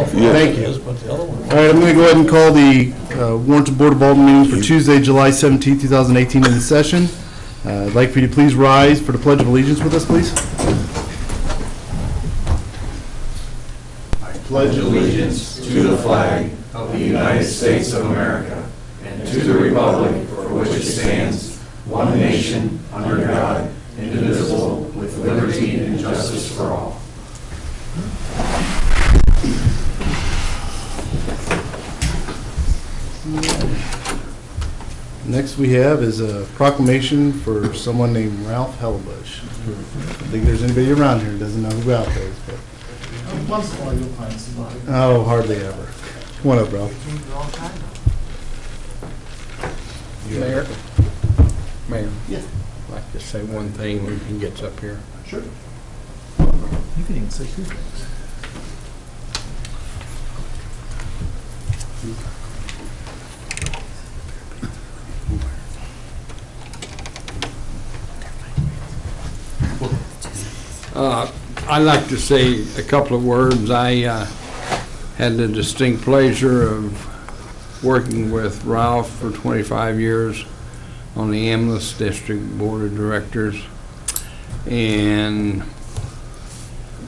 Thank you. All right, I'm going to go ahead and call the Warrenton Board of Alderman meeting for Tuesday, July 17, 2018 in session. I'd like for you to please rise for the Pledge of Allegiance with us, please. I pledge allegiance to the flag of the United States of America and to the republic for which it stands, one nation, under God, indivisible, with liberty and justice for all. Next we have is a proclamation for someone named Ralph Hellebush. I think there's anybody around here who doesn't know who Ralph is, but once in a while you'll find somebody. oh, hardly ever. Come on up, Ralph. Mayor, Yes. I'd like to say one thing when he gets up here. Sure. You can even say two things. I'd like to say a couple of words. I had the distinct pleasure of working with Ralph for 25 years on the Amherst District Board of Directors. And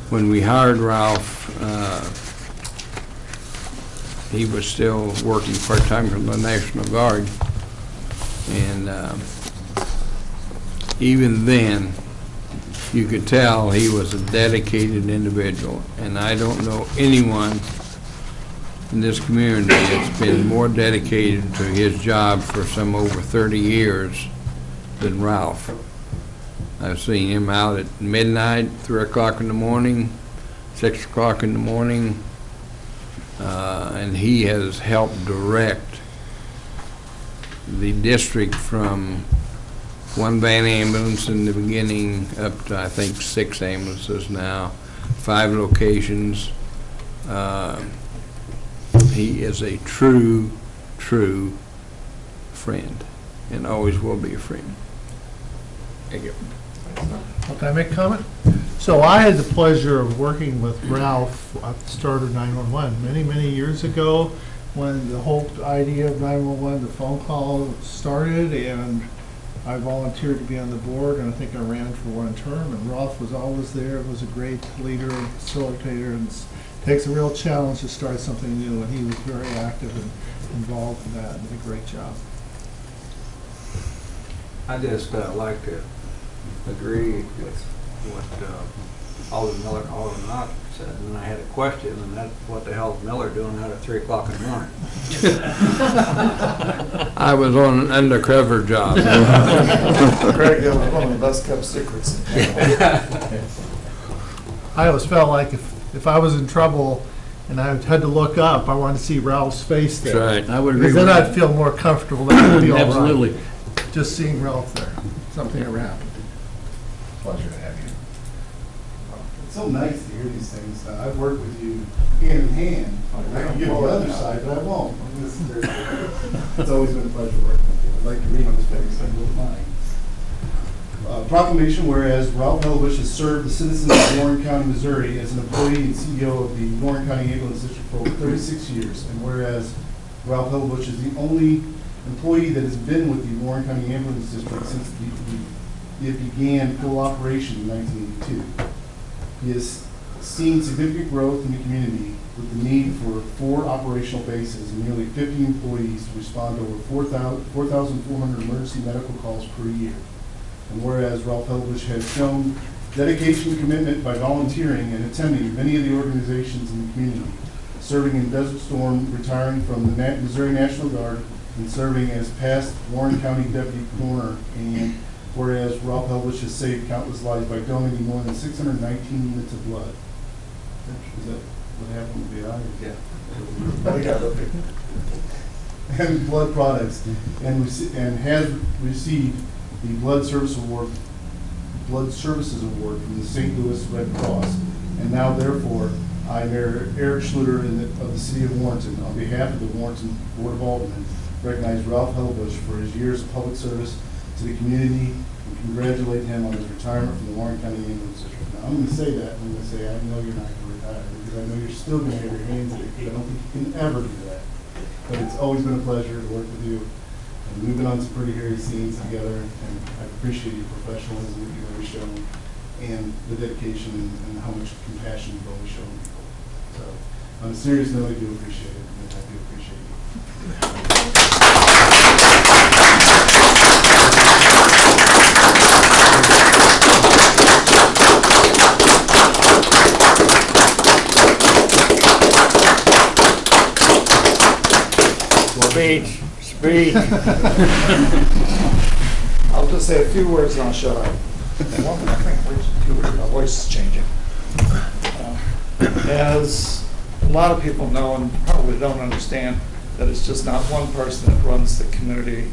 when we hired Ralph, he was still working part-time for the National Guard. And even then, you could tell he was a dedicated individual. And I don't know anyone in this community that's been more dedicated to his job for some over 30 years than Ralph. I've seen him out at midnight, 3 o'clock in the morning, 6 o'clock in the morning, and he has helped direct the district from one van ambulance in the beginning up to I think 6 ambulances now, 5 locations. He is a true friend and always will be a friend. Thank you. Can I make a comment? So I had the pleasure of working with Ralph at the start of 911 many years ago when the whole idea of 911, the phone call started, and I volunteered to be on the board, and I think I ran for 1 term, and Ralph was always there, was a great leader, facilitator, and it takes a real challenge to start something new, and he was very active and involved in that and did a great job. I just like to agree with what Alderman Miller and Alderman Knott said, and I had a question, and that's what the hell is Miller doing out at 3 o'clock in the morning? I was on an undercover job. Craig, that was one of the best kept secrets. I always felt like if I was in trouble and I had to look up, I wanted to see Ralph's face there. That's right. I would agree Because with then that. I'd feel more comfortable. That would be all right. Absolutely. Just seeing Ralph there. Something ever happened. Pleasure to have you. It's so nice to hear these things. I've worked with you hand in hand. I can give you the other side, but I won't. It's always been a pleasure working with you. I'd like to read on this face. I don't mind. Proclamation, whereas Ralph Hellebush has served the citizens of Warren County, Missouri as an employee and CEO of the Warren County Ambulance District for over 36 years, and whereas Ralph Hellebush is the only employee that has been with the Warren County Ambulance District since it began full operation in 1982. He has seen significant growth in the community with the need for 4 operational bases and nearly 50 employees to respond to over 4,400 emergency medical calls per year. And whereas Ralph Hellebush has shown dedication and commitment by volunteering and attending many of the organizations in the community, serving in Desert Storm, retiring from the Missouri National Guard, and serving as past Warren County Deputy Coroner, and whereas Ralph Hellebush has saved countless lives by donating more than 619 units of blood. Is that what happened with the eye? Yeah. And blood products, and has received the Blood Services Award from the St. Louis Red Cross. And now, therefore, I, Mayor Eric Schluter of the City of Warrenton, on behalf of the Warrenton Board of Aldermen, recognize Ralph Hellebush for his years of public service to the community and congratulate him on his retirement from the Warren County Ambulance District. I'm gonna say that, I'm gonna say, I know you're not gonna retire, because I know you're still gonna have your hands in it, because I don't think you can ever do that. But it's always been a pleasure to work with you, and we've been on some pretty hairy scenes together, and I appreciate your professionalism that you've always shown, and the dedication and how much compassion you've always shown people. So, on a serious note, I do appreciate it, and I do appreciate you. Speech. I'll just say a few words and I'll shut up. One few words, my voice is changing. As a lot of people know and probably don't understand, that it's just not one person that runs the community.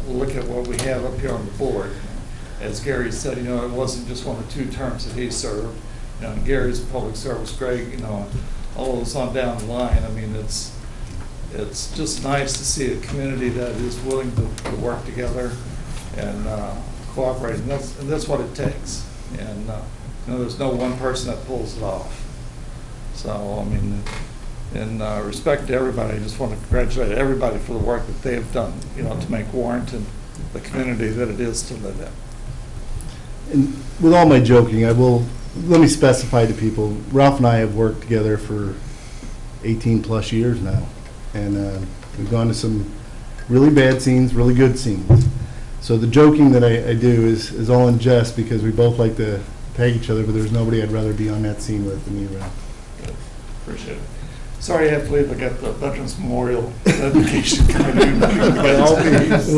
Look at what we have up here on the board. As Gary said, it wasn't just 1 or 2 terms that he served. Gary's public service, Greg, all those on down the line. I mean, it's just nice to see a community that is willing to work together and cooperate, and that's what it takes. And there's no one person that pulls it off. So, I mean, in respect to everybody, I just want to congratulate everybody for the work that they have done, to make Warrenton the community that it is to live in. And with all my joking, let me specify to people, Ralph and I have worked together for 18 plus years now. And we've gone to some really bad scenes, really good scenes. So the joking that I do is all in jest, because we both like to tag each other, but there's nobody I'd rather be on that scene with than you, Ralph. Good. Appreciate it. Sorry I have to leave. I got the Veterans Memorial dedication coming by all means.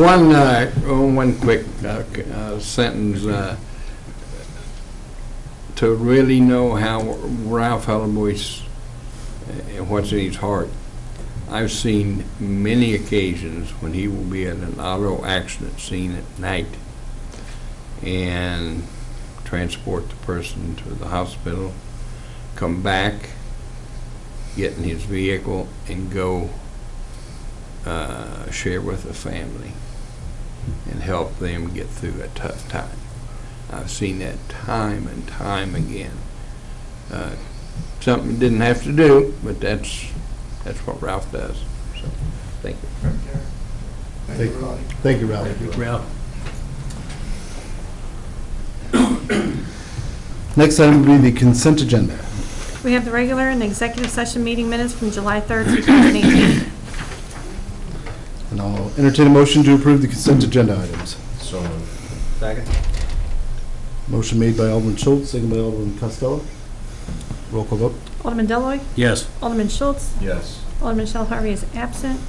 One quick sentence. To really know how Ralph Hellerboy's, what's in his heart, I've seen many occasions when he will be at an auto accident scene at night and transport the person to the hospital, come back, get in his vehicle, and go share with the family and help them get through a tough time. I've seen that time and time again. Something he didn't have to do, but that's what Ralph does. So, thank you. Thank you, Ronnie. Thank you, Ralph. Next item will be the consent agenda. We have the regular and executive session meeting minutes from July 3rd, 2018. And I'll entertain a motion to approve the consent agenda items. So moved. Second. Motion made by Alderman Schultz, second by Alderman Costello. Roll call vote. Alderman Deloy, Yes. Alderman Schultz, Yes. Alderman Shell Harvey is absent,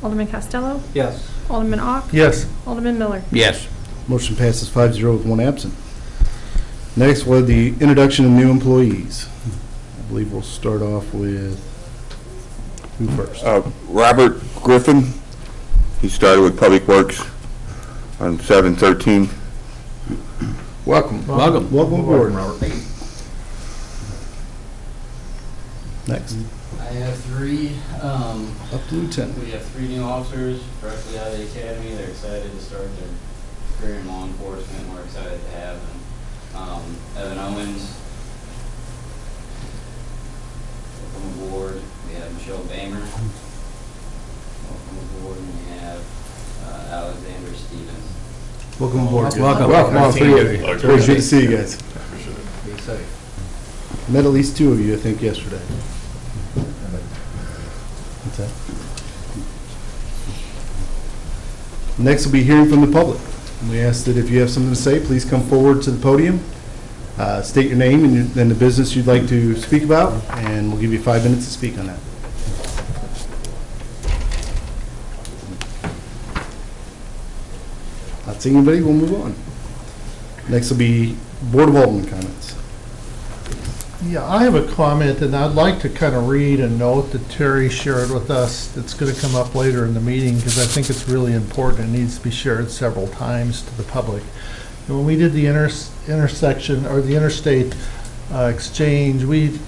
Alderman Costello, Yes. Alderman Ock, Yes. Alderman Miller. Yes. Motion passes 5-0 with 1 absent. Next, we'll have the introduction of new employees. I believe we'll start off with, who first? Robert Griffin. He started with Public Works on 7/13. Welcome. Welcome. Welcome aboard, Robert. Next, I have 3. up to Lieutenant. We have 3 new officers freshly out of the academy. They're excited to start their career in law enforcement. We're excited to have them. Evan Owens, welcome aboard. We have Michelle Bamer, welcome aboard, and we have Alexander Stevens. Welcome aboard. guys. Welcome, all 3 of you. It's very good to see you guys. Be safe. Met at least 2 of you, I think, yesterday. What's that? Next will be hearing from the public. We ask that if you have something to say, please come forward to the podium. State your name and the business you'd like to speak about, and we'll give you 5 minutes to speak on that. Not seeing anybody, we'll move on. Next will be Board of Alderman comments. Yeah, I have a comment, and I'd like to kind of read a note that Terry shared with us that's going to come up later in the meeting, because I think it's really important. It needs to be shared several times to the public. And when we did the intersection, or the interstate exchange, we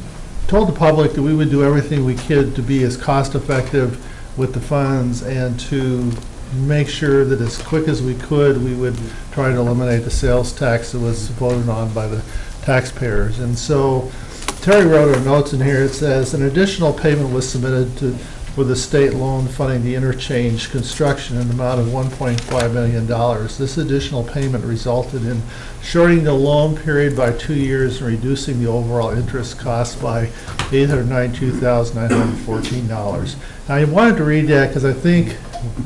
told the public that we would do everything we could to be as cost-effective with the funds and to make sure that as quick as we could, we would try to eliminate the sales tax that was voted on by the taxpayers. And so Terry wrote our notes in here. It says an additional payment was submitted for the state loan funding the interchange construction in the amount of $1.5 million. This additional payment resulted in shorting the loan period by 2 years and reducing the overall interest cost by $892,914. Now, I wanted to read that because I think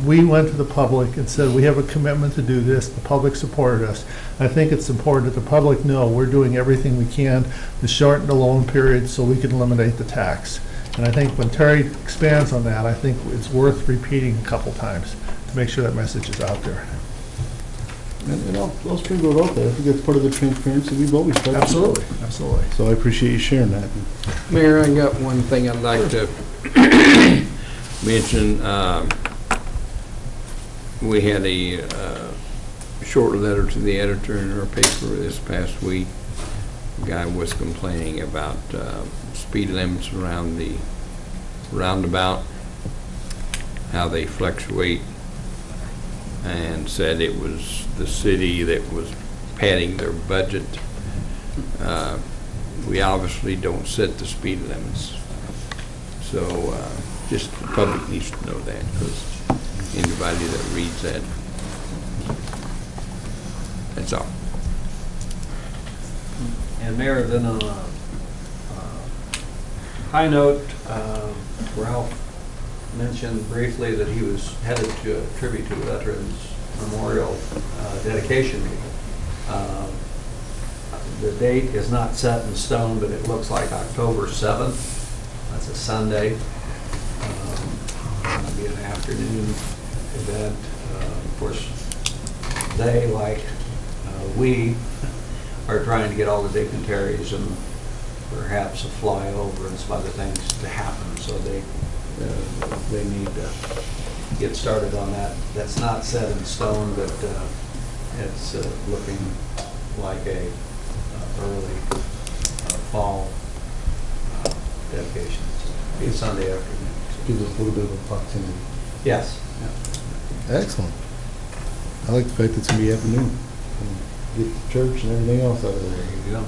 we went to the public and said we have a commitment to do this. The public supported us. I think it's important that the public know we're doing everything we can to shorten the loan period so we can eliminate the tax. And I think when Terry expands on that, I think it's worth repeating a couple times to make sure that message is out there. And I'll sprinkle it out there. I think that's part of the transparency we've always tried to do. Absolutely, absolutely. So I appreciate you sharing that. Mayor, I got one thing I'd like to mention. We had a short letter to the editor in our paper this past week. The guy was complaining about speed limits around the roundabout, how they fluctuate, and said it was the city that was padding their budget. We obviously don't set the speed limits. So just the public needs to know that, because anybody that reads that, that's all. And Mayor, then on a high note, Ralph mentioned briefly that he was headed to a tribute to Veterans Memorial dedication meeting. The date is not set in stone, but it looks like October 7th. That's a Sunday. It'll be an afternoon event. Of course, they, like we, are trying to get all the dignitaries and perhaps a flyover and some other things to happen, so they need to get started on that. That's not set in stone, but it's looking like a early fall dedication. It'll be a Sunday afternoon. Gives us a little bit of a proximity. Yes. Excellent. I like the fact that it's going to be afternoon. Get the church and everything else out of there. There you go.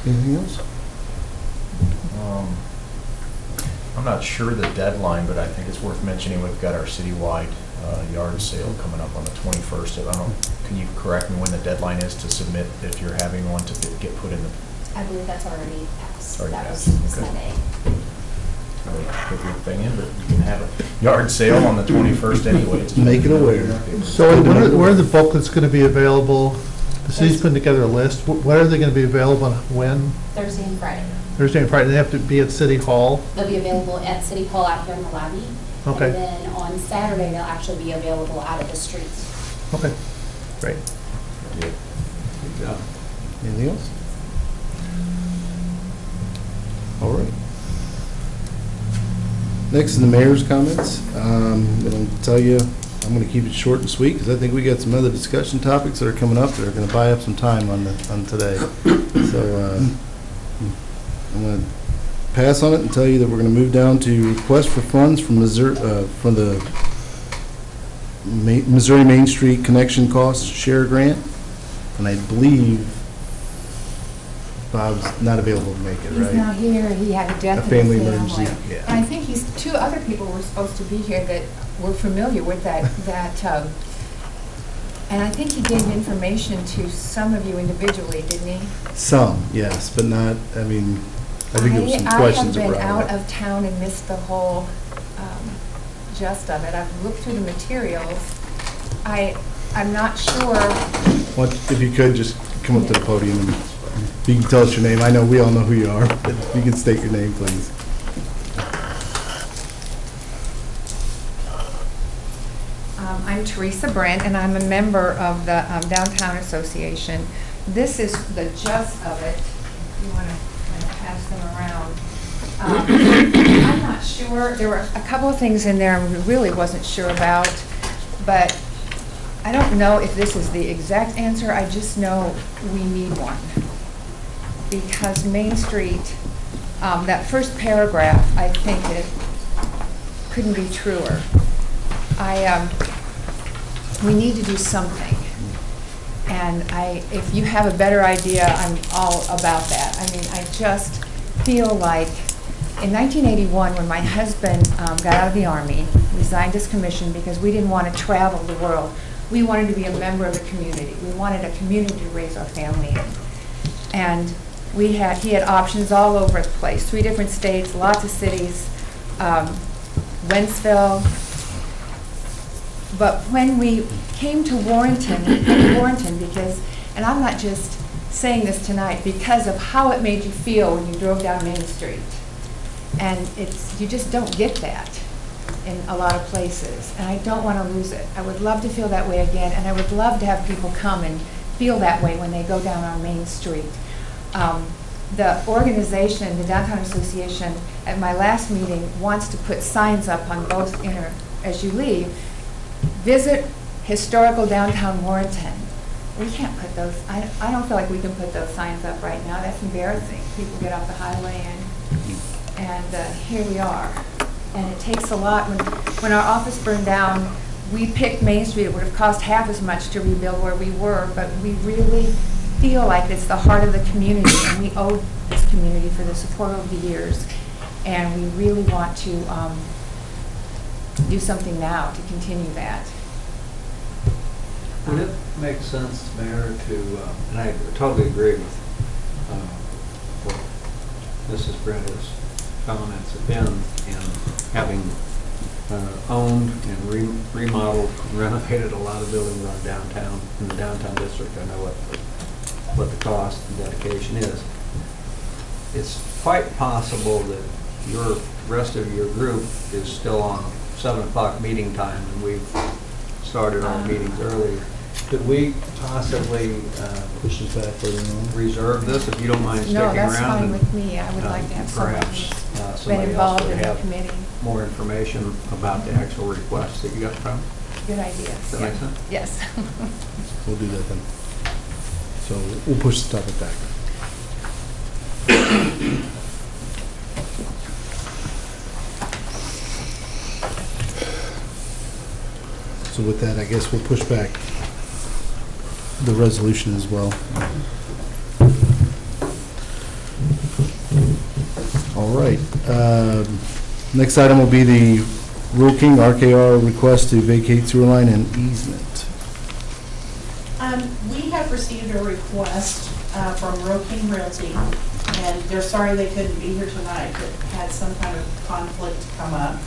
Anything else? I'm not sure the deadline, but I think it's worth mentioning we've got our citywide yard sale coming up on the 21st. I don't know, can you correct me when the deadline is to submit if you're having one to get put in the... I believe that's already passed. Already That passed. was Okay. Monday. Put your thing in, but you can have a yard sale on the 21st anyway. It's Make it aware. So where are the booklets going to be available? The city's putting together a list. When are they going to be available and when? Thursday and Friday. Thursday and Friday. They have to be at City Hall. They'll be available at City Hall out here in the lobby. Okay. And then on Saturday, they'll actually be available out of the streets. Okay, great. Good job. Anything else? All right. Next is the mayor's comments. I'll tell you, I'm going to keep it short and sweet because I think we got some other discussion topics that are coming up that are going to buy up some time on today. So I'm going to pass on it and tell you that we're going to move down to request for funds from Missouri, from the Missouri Main Street Connection Cost Share Grant, and I believe Bob's not available to make it, right? He's not here, he had a death A in family his emergency, family. yeah. And I think two other people were supposed to be here that were familiar with that, and I think he gave information to some of you individually, didn't he? Some, yes, but not, I mean, I think there was some questions I have around been out it. of town and missed the whole gist of it. I've looked through the materials. I'm not sure. If you could, just come up to the podium and you can tell us your name. I know we all know who you are, but you can state your name, please. I'm Teresa Brent, and I'm a member of the Downtown Association. This is the gist of it, if you want to pass them around. I'm not sure, there were a couple of things in there I really wasn't sure about, but I don't know if this is the exact answer, I just know we need one. Because Main Street, that first paragraph, I think it couldn't be truer. We need to do something. And if you have a better idea, I'm all about that. I mean, I just feel like in 1981, when my husband got out of the Army, resigned his commission because we didn't want to travel the world. We wanted to be a member of the community. We wanted a community to raise our family in. And he had options all over the place, 3 different states, lots of cities, Wentzville. But when we came to Warrenton because, and I'm not just saying this tonight, because of how it made you feel when you drove down Main Street. And you just don't get that in a lot of places, and I don't want to lose it. I would love to feel that way again, and I would love to have people come and feel that way when they go down our Main Street. The organization, the Downtown Association, at my last meeting, wants to put signs up on both as you leave. Visit historical downtown Warrenton. We can't put those, I don't feel like we can put those signs up right now. That's embarrassing. People get off the highway and here we are. And it takes a lot. When our office burned down, we picked Main Street. It would have cost half as much to rebuild where we were, but we really feel like it's the heart of the community, and we owe this community for the support over the years. And we really want to do something now to continue that. Would it make sense, Mayor, to, and I totally agree with what Mrs. Brenda's comments have been in having owned and remodeled and renovated a lot of buildings on downtown, in the downtown district. I know what the cost and dedication is. It's quite possible that your rest of your group is still on 7 o'clock meeting time, and we've started our meetings earlier. Could we possibly reserve this, if you don't mind sticking around? No, that's fine with me. I would like to have someone who's been involved in the committee. More information about the actual request that you got from? Good idea. Does that make sense? Yes. We'll do that then. So we'll push the topic back. So with that, I guess we'll push back the resolution as well. All right. Next item will be the Rural King RKR request to vacate sewer line and easement. We have received a request from Rural King Realty, and they're sorry they couldn't be here tonight, but had some kind of conflict come up.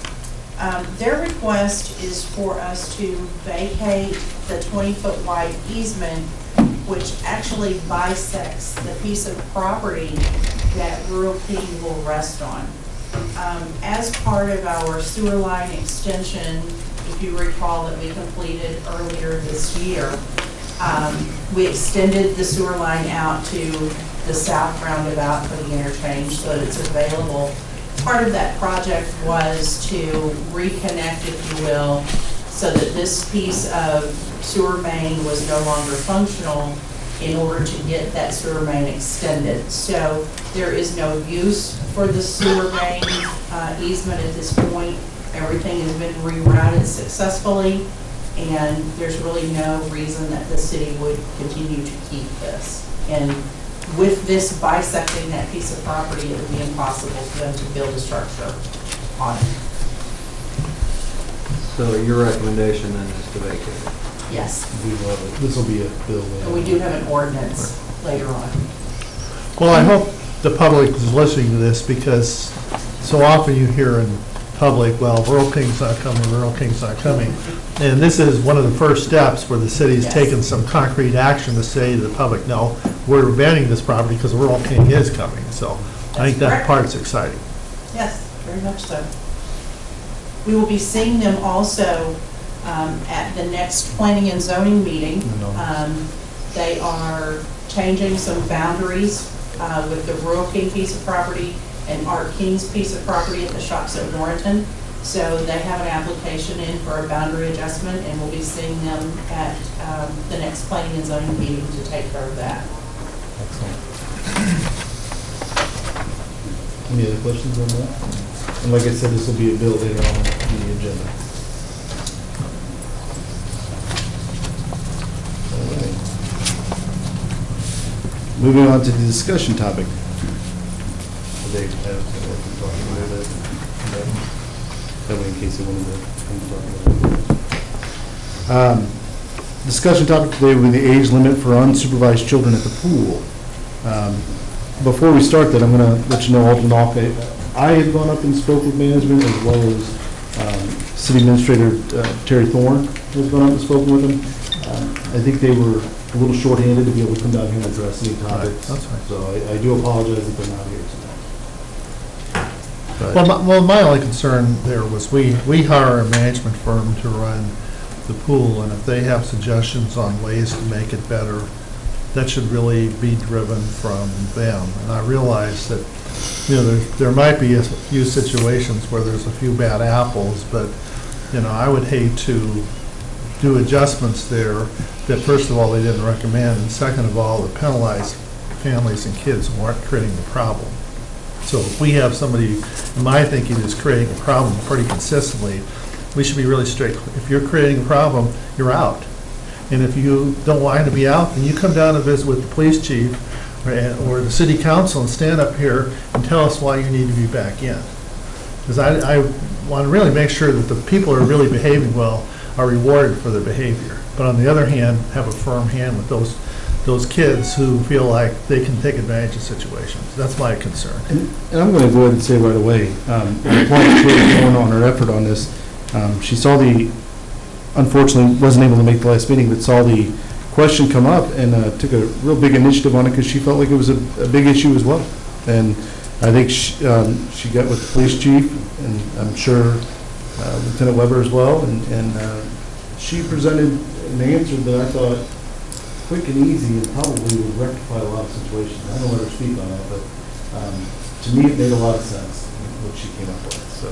Their request is for us to vacate the 20-foot wide easement, which actually bisects the piece of property that Rural King will rest on. As part of our sewer line extension, if you recall that we completed earlier this year, we extended the sewer line out to the south roundabout for the interchange so that it's available. Part of that project was to reconnect, if you will, so that this piece of sewer main was no longer functional in order to get that sewer main extended. So there is no use for the sewer main easement at this point. Everything has been rerouted successfully, and there's really no reason that the city would continue to keep this. And with this bisecting that piece of property, it would be impossible for them to build a structure on it. So your recommendation then is to vacate it? Yes. This will be a bill. And we do have an ordinance later on. Well, I hope the public is listening to this, because so often you hear in public, well, Rural King's not coming, Rural King's not coming. And this is one of the first steps where the city's Yes. taken some concrete action to say to the public, no, we're abandoning this property because Rural King is coming. So I think that correct. part's exciting. Yes, very much so. We will be seeing them also at the next planning and zoning meeting. They are changing some boundaries with the Rural King piece of property and Art King's piece of property at the shops at Warrenton. So they have an application in for a boundary adjustment, and we'll be seeing them at the next planning and zoning meeting to take care of that. Excellent. Any other questions on that? And like I said, this will be a bill later on the agenda. All right. Moving on to the discussion topic. They have to talk about it. That way in case they wanted to come talk about it. Discussion topic today will be the age limit for unsupervised children at the pool. Before we start that, I'm going to let you know, Alderman Ock, I had gone up and spoke with management as well as City Administrator Terry Thorne has gone up and spoken with them. I think they were a little short-handed to be able to come down here and address any topics. That's right. So I do apologize that they're not here tonight. Well, my only concern there was we hire a management firm to run the pool, and if they have suggestions on ways to make it better, that should really be driven from them. And I realize that, there might be a few situations where there's a few bad apples, but, I would hate to do adjustments there that, first of all, they didn't recommend, and second of all, that penalize families and kids who aren't creating the problem. So if we have somebody, in my thinking, is creating a problem pretty consistently, we should be really strict. If you're creating a problem, you're out. And if you don't want to be out, then you come down and visit with the police chief or the city council and stand up here and tell us why you need to be back in. Because I want to really make sure that the people who are really behaving well are rewarded for their behavior. But on the other hand, have a firm hand with those kids who feel like they can take advantage of situations. That's my concern. And I'm going to go ahead and say right away, I applaud Terry Thorne on her effort on this. She saw unfortunately wasn't able to make the last meeting, but saw the question come up and took a real big initiative on it because she felt like it was a big issue as well. And I think she got with the police chief, and I'm sure Lieutenant Weber as well, and she presented an answer that I thought quick and easy and probably would rectify a lot of situations. I don't know let her speak on that, but to me it made a lot of sense what she came up with. So,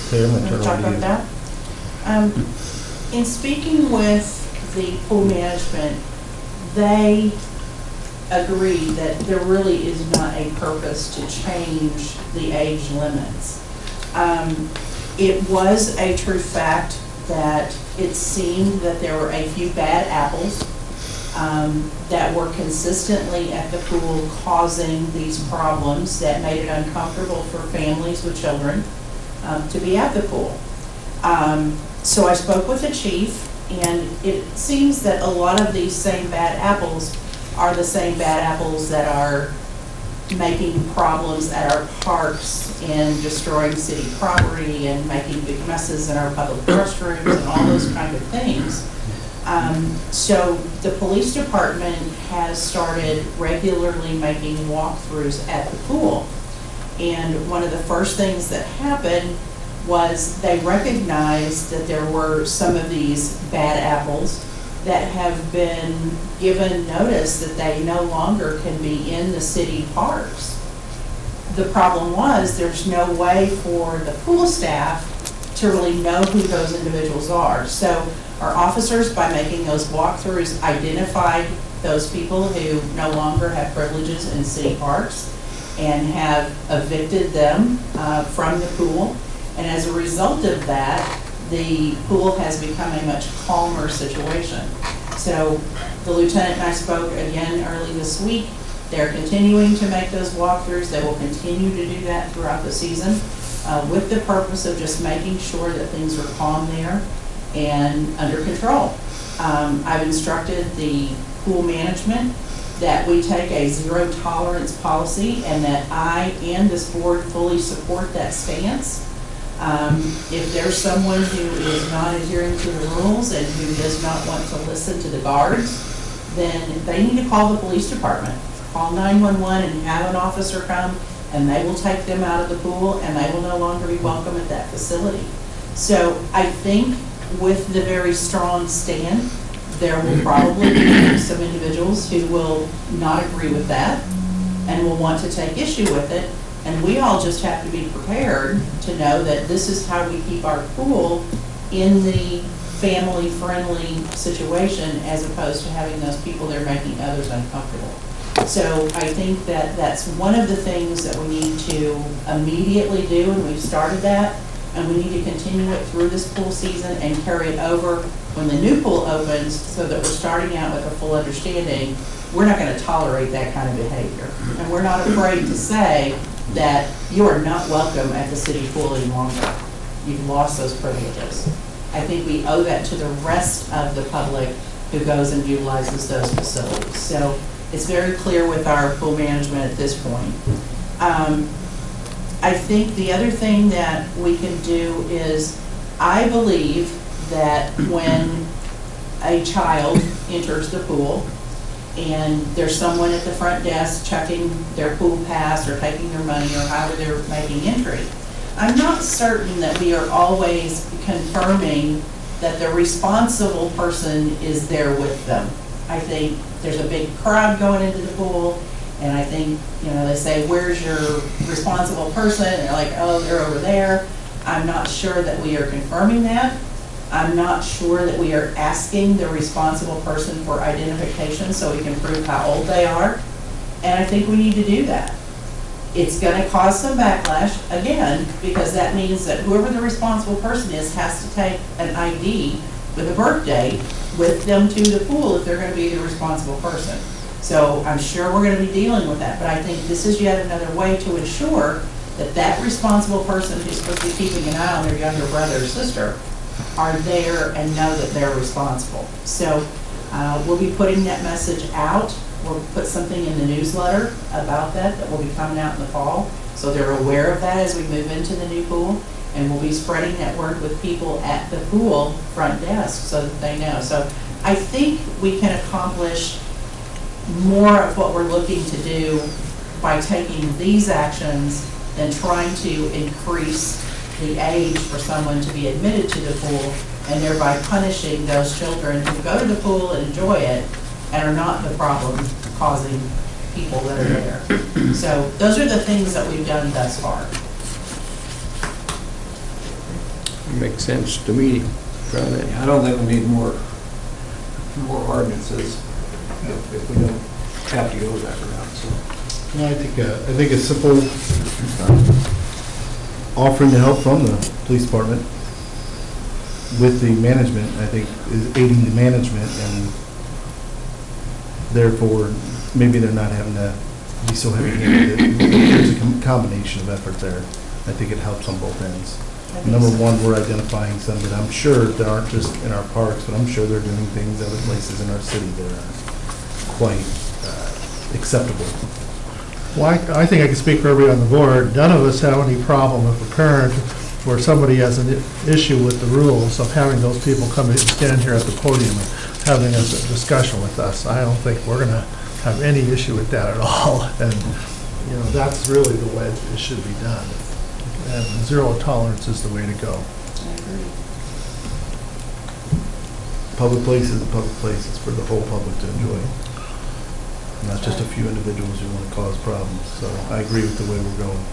okay, I'm going to turn it over to you. Talk about that. In speaking with the pool management, they agree that there really is not a purpose to change the age limits. It was a true fact that it seemed that there were a few bad apples that were consistently at the pool causing these problems that made it uncomfortable for families with children to be at the pool. So I spoke with the chief, and it seems that a lot of these same bad apples are the same bad apples that are making problems at our parks and destroying city property and making big messes in our public restrooms and all those kind of things. So the police department has started regularly making walkthroughs at the pool. And one of the first things that happened was they recognized that there were some of these bad apples that have been given notice that they no longer can be in the city parks. The problem was there's no way for the pool staff to really know who those individuals are. So our officers, by making those walkthroughs, identified those people who no longer have privileges in city parks and have evicted them from the pool. And as a result of that, the pool has become a much calmer situation. So the lieutenant and I spoke again early this week. They're continuing to make those walkthroughs. They will continue to do that throughout the season with the purpose of just making sure that things are calm there and under control. I've instructed the pool management that we take a zero tolerance policy and that I and this board fully support that stance. If there's someone who is not adhering to the rules and who does not want to listen to the guards, then they need to call the police department. Call 911 and have an officer come, and they will take them out of the pool, and they will no longer be welcome at that facility. So I think with the very strong stand, there will probably be some individuals who will not agree with that and will want to take issue with it. And we all just have to be prepared to know that this is how we keep our pool in the family-friendly situation as opposed to having those people there making others uncomfortable. So I think that that's one of the things that we need to immediately do, and we've started that, and we need to continue it through this pool season and carry it over when the new pool opens, so that we're starting out with a full understanding. We're not going to tolerate that kind of behavior. And we're not afraid to say that you are not welcome at the city pool any longer. You've lost those privileges. I think we owe that to the rest of the public who goes and utilizes those facilities. So it's very clear with our pool management at this point. I think the other thing that we can do is, I believe that when a child enters the pool and there's someone at the front desk checking their pool pass or taking their money or however they're making entry, I'm not certain that we are always confirming that the responsible person is there with them. I think there's a big crowd going into the pool, and I think, you know, they say, where's your responsible person? And they're like, oh, they're over there. I'm not sure that we are confirming that. I'm not sure that we are asking the responsible person for identification so we can prove how old they are. And I think we need to do that. It's going to cause some backlash, again, because that means that whoever the responsible person is has to take an ID with a birth date with them to the pool if they're going to be the responsible person. So I'm sure we're going to be dealing with that, but I think this is yet another way to ensure that that responsible person who's supposed to be keeping an eye on their younger brother or sister are there and know that they're responsible. So we'll be putting that message out. We'll put something in the newsletter about that will be coming out in the fall, so they're aware of that as we move into the new pool. And we'll be spreading that word with people at the pool front desk so that they know. So I think we can accomplish more of what we're looking to do by taking these actions than trying to increase the age for someone to be admitted to the pool and thereby punishing those children who go to the pool and enjoy it and are not the problem causing people that are there. So those are the things that we've done thus far. Makes sense to me. I don't think we need more ordinances if we don't have to go that route. So. No, I think a simple offering to help from the police department with the management, I think, is aiding the management, and therefore maybe they're not having to be so heavy-handed. There's a combination of effort there. I think it helps on both ends. Number one, we're identifying some that I'm sure that aren't just in our parks, but I'm sure they're doing things other places in our city that are quite acceptable. Well, I think I can speak for everybody on the board. None of us have any problem if a parent or somebody has an issue with the rules of having those people come and stand here at the podium and having a discussion with us. I don't think we're going to have any issue with that at all. And, you know, that's really the way it should be done. And zero tolerance is the way to go. I agree. Public place is a public place. It's for the whole public to enjoy. Not just a few individuals who want to cause problems. So I agree with the way we're going.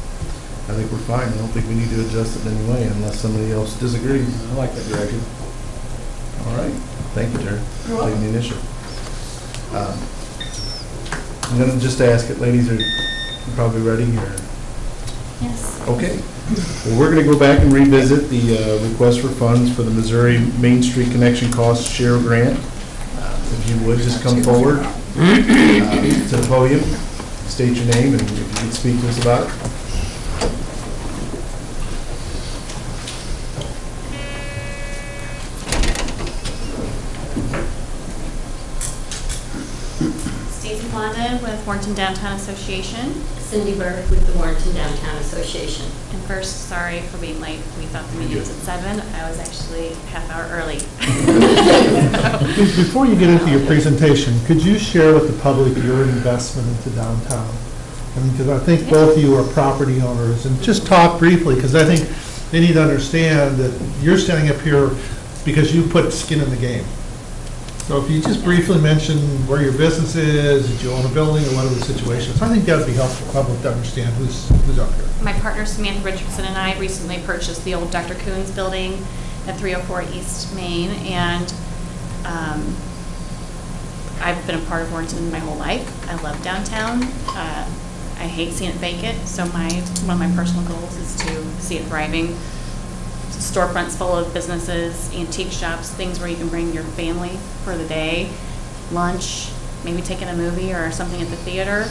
I think we're fine. I don't think we need to adjust it in any way unless somebody else disagrees. I like that direction. All right. Thank you, Terry. You're welcome. Taking the initiative. I'm going to just ask it, ladies, are you probably ready here? Yes. Okay. Well, we're going to go back and revisit the request for funds for the Missouri Main Street Connection Cost Share Grant. If you would, just come forward to the podium, state your name, and if you could speak to us about it. Stacey Blondin with Warrenton Downtown Association. Cindy Burke with the Warrenton Downtown Association. And first, sorry for being late. We thought the meeting was at 7. I was actually half hour early. Before you get into your presentation, could you share with the public your investment into downtown? Because I think both of you are property owners, and just talk briefly, because I think they need to understand that you're standing up here because you put skin in the game. So if you just briefly mention where your business is, did you own a building, or whatever the situation is, I think that would be helpful for the public to understand who's up here. My partner Samantha Richardson and I recently purchased the old Dr. Coons building at 304 East Main, and I've been a part of Warrenton my whole life. I love downtown. I hate seeing it vacant, so one of my personal goals is to see it thriving. Storefronts full of businesses, antique shops, things where you can bring your family for the day, lunch, maybe taking a movie or something at the theater.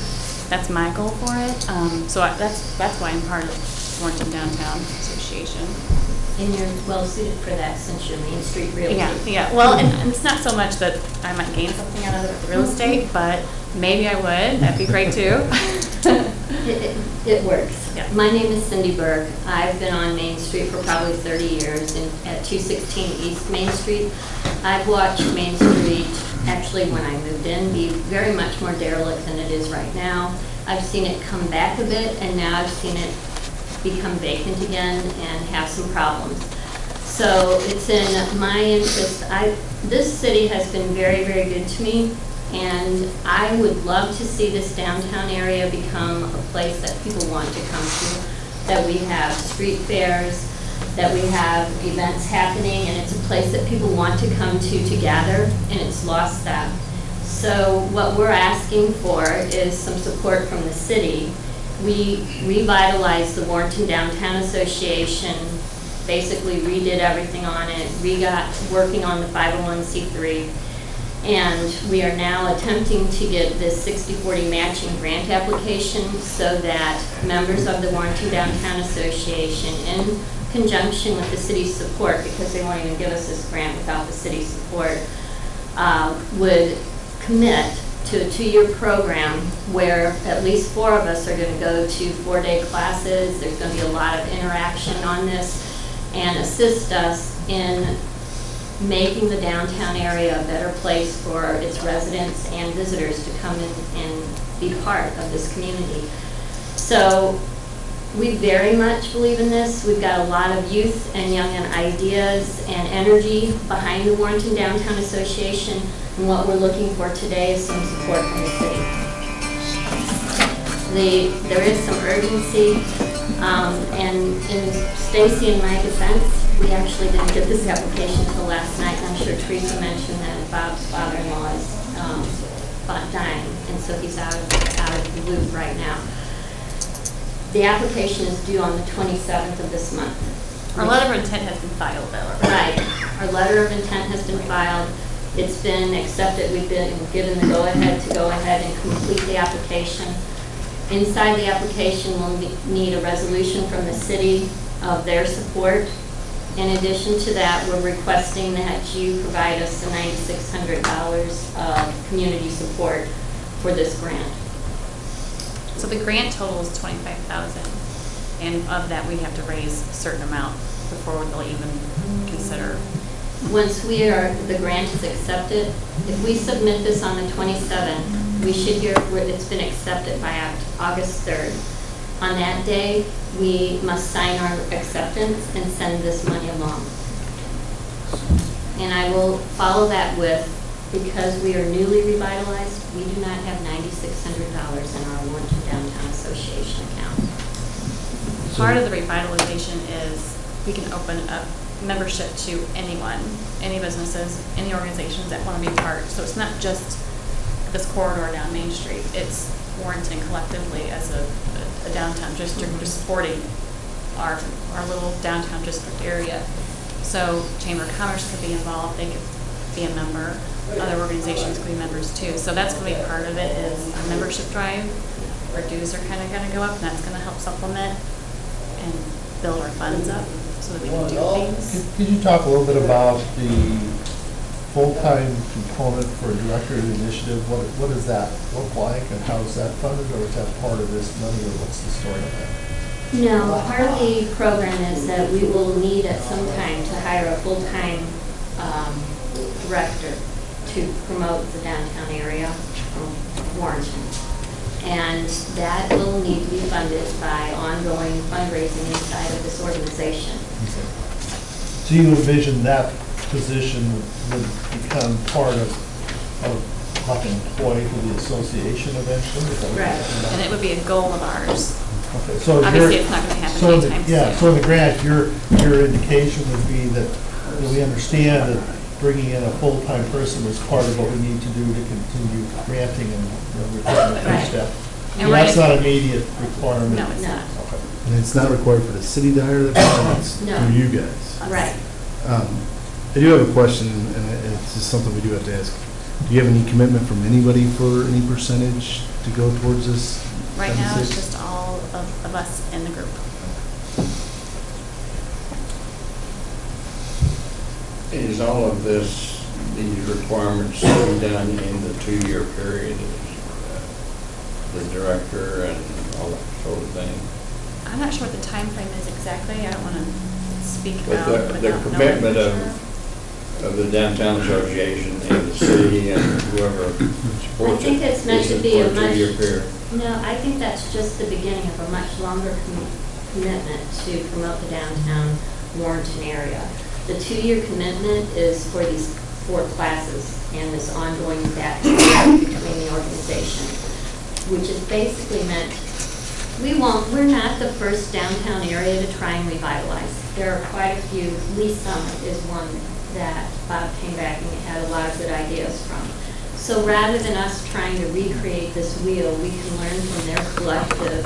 That's my goal for it. That's why I'm part of Warrenton Downtown Association. And you're well suited for that since you're Main Street Realty. Yeah. Well, and it's not so much that I might gain something out of it with real estate, but maybe I would. That'd be great too. It works. Yeah. My name is Cindy Burke. I've been on Main Street for probably 30 years at 216 East Main Street. I've watched Main Street, actually when I moved in, be very much more derelict than it is right now. I've seen it come back a bit, and now I've seen it become vacant again and have some problems. So it's in my interest. This city has been very, very good to me, and I would love to see this downtown area become a place that people want to come to, that we have street fairs, that we have events happening, and it's a place that people want to come to gather, and it's lost that. So what we're asking for is some support from the city. We revitalized the Warrenton Downtown Association, basically redid everything on it. We got working on the 501c3, and we are now attempting to get this 60-40 matching grant application so that members of the Warrenton Downtown Association, in conjunction with the city's support, because they won't even give us this grant without the city's support, would commit to a 2-year program where at least 4 of us are going to go to 4-day classes. There's going to be a lot of interaction on this, and assist us in making the downtown area a better place for its residents and visitors to come in and be part of this community. So we very much believe in this. We've got a lot of youth and young and ideas and energy behind the Warrenton Downtown Association, and what we're looking for today is some support from the city. There is some urgency, and in Stacy and my defense, we actually didn't get this application until last night, and I'm sure Teresa mentioned that Bob's father-in-law is dying, and so he's out of the loop right now. The application is due on the 27th of this month. Our letter of intent has been filed, though. Right. Our letter of intent has been filed. It's been accepted. We've been given the go-ahead to go ahead and complete the application. Inside the application, we'll need a resolution from the city of their support. In addition to that, we're requesting that you provide us the $9,600 of community support for this grant. So the grant total is $25,000, and of that we have to raise a certain amount before they'll even consider. Once the grant is accepted, if we submit this on the 27th, we should hear it's been accepted by August 3rd. On that day, we must sign our acceptance and send this money along. And I will follow that with, because we are newly revitalized, we do not have $9,600 in our Warrenton Downtown Association account. Part of the revitalization is we can open up membership to anyone, any businesses, any organizations that want to be part. So it's not just this corridor down Main Street. It's Warrenton collectively as a downtown district, just supporting our little downtown district area. So Chamber of Commerce could be involved. They could be a member. Other organizations could be members too. So that's going to be part of it, is our membership drive. Our dues are kind of going to go up, and that's going to help supplement and build our funds up so that we can do things. Could you talk a little bit about the full-time component for Director of the Initiative? What does that look like, and how is that funded, or is that part of this money, or what's the story of that? No, part of the program is that we will need at some time to hire a full-time director to promote the downtown area from Warrenton. And that will need to be funded by ongoing fundraising inside of this organization. Okay. So you envision that position would become part of like an employee for the association eventually? Is that what you're Right. talking about? And it would be a goal of ours. Okay, so obviously it's not going to happen anytime soon. Yeah, so in the grant, your indication would be that we understand that bringing in a full-time person is part of what we need to do to continue granting and recruiting the first step. And And that's right- not an immediate requirement. No, it's not. Okay. And it's not required for the city to hire the person, it's No. through you guys. Right. I do have a question, and it's just something we do have to ask. Do you have any commitment from anybody for any percentage to go towards this? Right now, it's 76? just all of us in the group. Is all of this, these requirements to be done in the 2-year period? The director and all that sort of thing? I'm not sure what the time frame is exactly. I don't want to speak But about the without knowing commitment for sure. of the downtown association and the city and whoever I supports it. think it's meant to is be a for much, 2-year period. no, I think that's just the beginning of a much longer commitment to promote the downtown Warrenton area. The 2-year commitment is for these 4 classes and this ongoing back and forth between the organization, which is basically meant, we're not the first downtown area to try and revitalize. There are quite a few. Lee Summit is one that Bob came back and had a lot of good ideas from. So rather than us trying to recreate this wheel, we can learn from their collective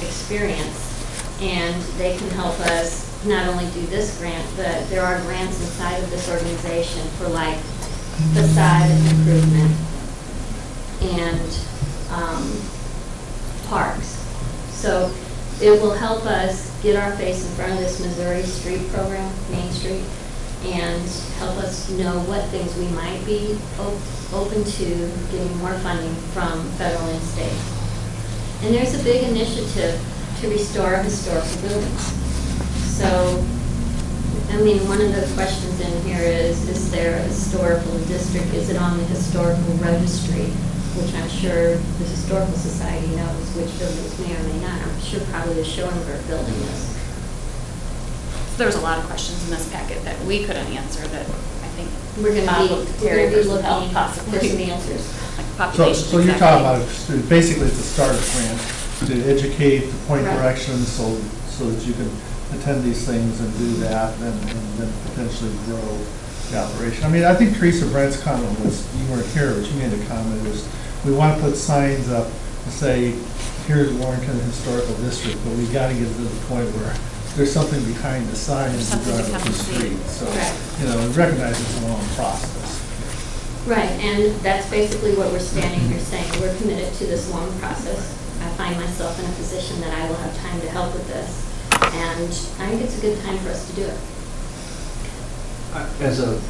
experience, and they can help us not only do this grant, but there are grants inside of this organization for like facade improvement and parks. So it will help us get our face in front of this Missouri Street program, Main Street, and help us know what things we might be open to getting more funding from federal and state. And there's a big initiative to restore historical buildings. So, I mean, one of the questions in here is there a historical district? Is it on the historical registry? Which I'm sure the Historical Society knows which buildings may or may not. I'm sure probably the Schoenberg building is. So there was a lot of questions in this packet that we couldn't answer that I think We're going Bob to looked at be Terry versus looking help for possibly. some answers. Like So population. so you're exactly. talking about, basically it's a starter grant to educate, to point Right. directions so that you can attend these things and do that and then potentially grow the operation. I mean, I think Teresa Brent's comment was, you weren't here, but you made a comment, was we want to put signs up to say, here's Warrenton Historical District, but we got to get to the point where there's something behind the sign as you Something to drive up come the and see. street. So, Right. recognize it's a long process. Right, and that's basically what we're standing here saying. We're committed to this long process. I find myself in a position that I will have time to help with this, and I think it's a good time for us to do it. As a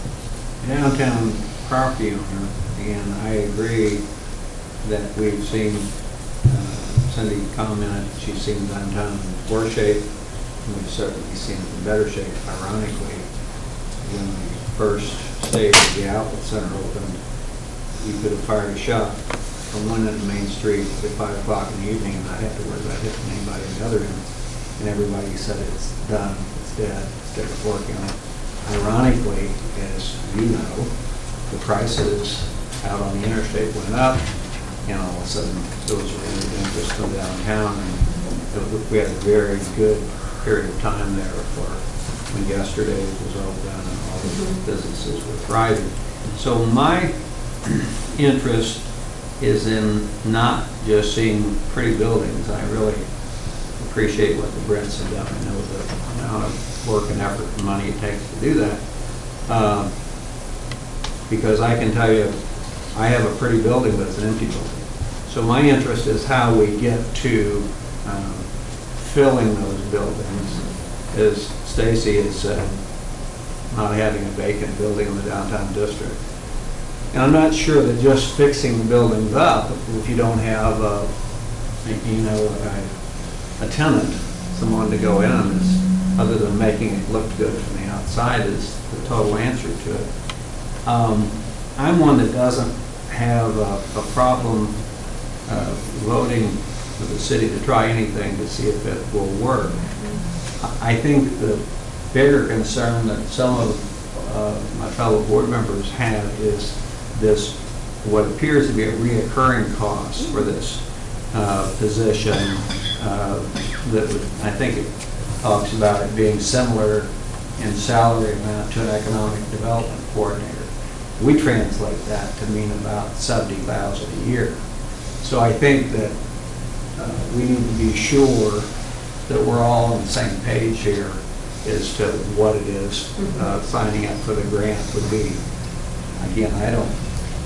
downtown property owner, and I agree that we've seen, Cindy commented, she's seen downtown in poor shape, and we've certainly seen it in better shape. Ironically, when the first stage of the outlet center opened, you could have fired a shot from one end of Main Street at 5 o'clock in the evening and not have to worry about hitting anybody on the other end. And everybody said it's done, it's dead, they're working on it. Ironically, as you know, the prices out on the interstate went up, and all of a sudden there was a renewed interest from downtown, and we had a very good period of time there for when yesterday was all done and all the businesses were thriving. So my interest is in not just seeing pretty buildings. I really appreciate what the Brents have done. I know the amount of work and effort and money it takes to do that. Because I can tell you, I have a pretty building, but it's an empty building. So my interest is how we get to filling those buildings, as Stacy has said, not having a vacant building in the downtown district. And I'm not sure that just fixing the buildings up, if you don't have a tenant, someone to go in, is, other than making it look good from the outside, is the total answer to it. I'm one that doesn't have a problem voting for the city to try anything to see if it will work. I think the bigger concern that some of my fellow board members have is this, what appears to be a reoccurring cost for this position that would, I think it talks about it being similar in salary amount to an economic development coordinator. We translate that to mean about $70,000 a year. So I think that we need to be sure that we're all on the same page here as to what it is signing up for the grant would be. Again, I don't.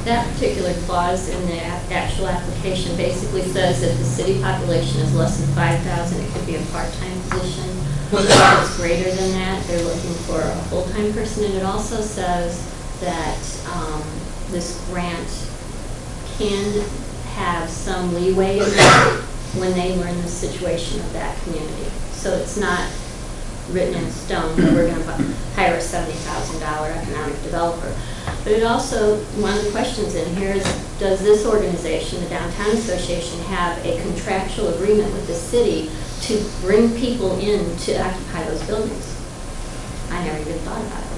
That particular clause in the actual application basically says if the city population is less than 5,000, it could be a part-time position. If it's greater than that, they're looking for a full-time person. And it also says that this grant can have some leeway in that when they learn the situation of that community. So it's not written in stone that we're going to hire a $70,000 economic developer. But it also, one of the questions in here is, does this organization, the Downtown Association, have a contractual agreement with the city to bring people in to occupy those buildings? I never even thought about it.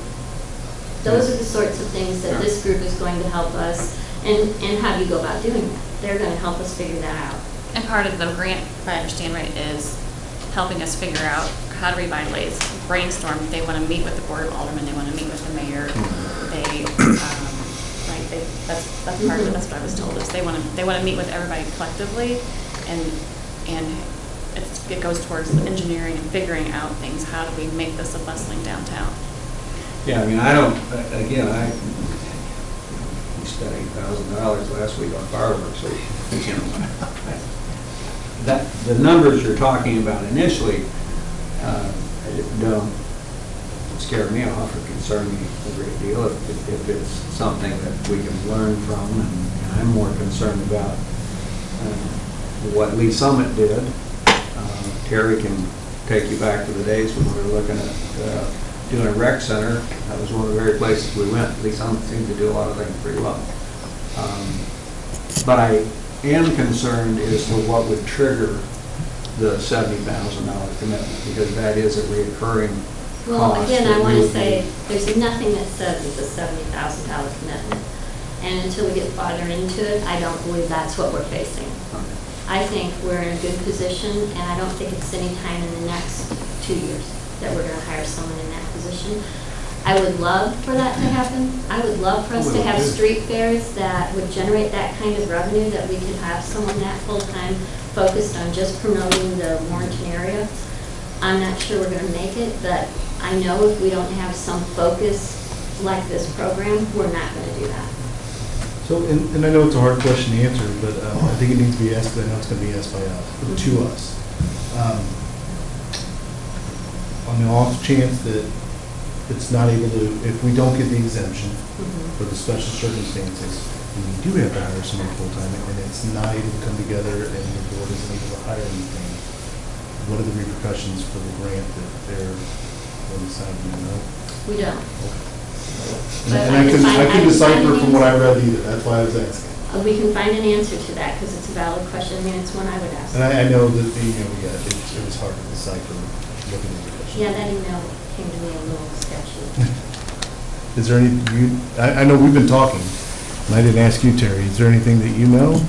Those are the sorts of things that this group is going to help us, and how do you go about doing that? They're going to help us figure that out. And part of the grant, if I understand right, is helping us figure out how to revitalize, brainstorm. They want to meet with the Board of Aldermen, they want to meet with the mayor. They, right, that's part of it, that's what I was told, is they want to meet with everybody collectively, and it goes towards the engineering and figuring out things. How do we make this a bustling downtown? Yeah, I mean, I don't, again, we spent $8,000 last week on fireworks, so, you know, that, the numbers you're talking about initially don't scare me off or concern me a great deal if it's something that we can learn from, and I'm more concerned about what Lee Summit did. Terry can take you back to the days when we were looking at doing a rec center. That was one of the very places we went. Lee Summit seemed to do a lot of things pretty well. But I am concerned as to what would trigger the $70,000 commitment, because that is a reoccurring cost. Well, again, I want to say there's nothing that says it's a $70,000 commitment. And until we get farther into it, I don't believe that's what we're facing. Okay. I think we're in a good position, and I don't think it's any time in the next 2 years that we're going to hire someone in that position. I would love for that to happen. I would love for us to have street fairs that would generate that kind of revenue, that we could have someone that full-time focused on just promoting the Warrenton area. I'm not sure we're going to make it, but I know if we don't have some focus like this program, we're not going to do that. So, and I know it's a hard question to answer, but I think it needs to be asked, but I know it's going to be asked by us, to us. On the off chance that it's not able to, if we don't get the exemption for the special circumstances, and we do have to hire someone full-time, and it's not able to come together, and the board isn't able to hire anything, what are the repercussions for the grant that they're going to sign, do you know? We don't. And I can decipher from what I read either, that's why I was asking. We can find an answer to that, because it's a valid question. I mean, it's one I would ask. And I know that, it was hard to decipher looking at the question. Yeah, that email came to me a little sketchy. Is there any, I know we've been talking, and I didn't ask you, Terry, is there anything that you know?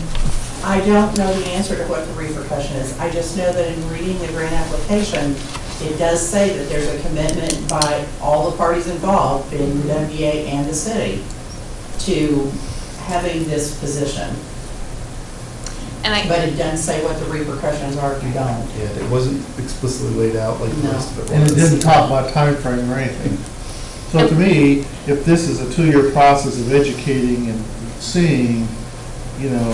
I don't know the answer to what the repercussion is. I just know that in reading the grant application, it does say that there's a commitment by all the parties involved, being the WDA and the city, to having this position. But it doesn't say what the repercussions are if you don't. Yeah, it wasn't explicitly laid out like the rest of it was. And it didn't talk about time frame or anything. So to me, if this is a 2-year process of educating and seeing, you know,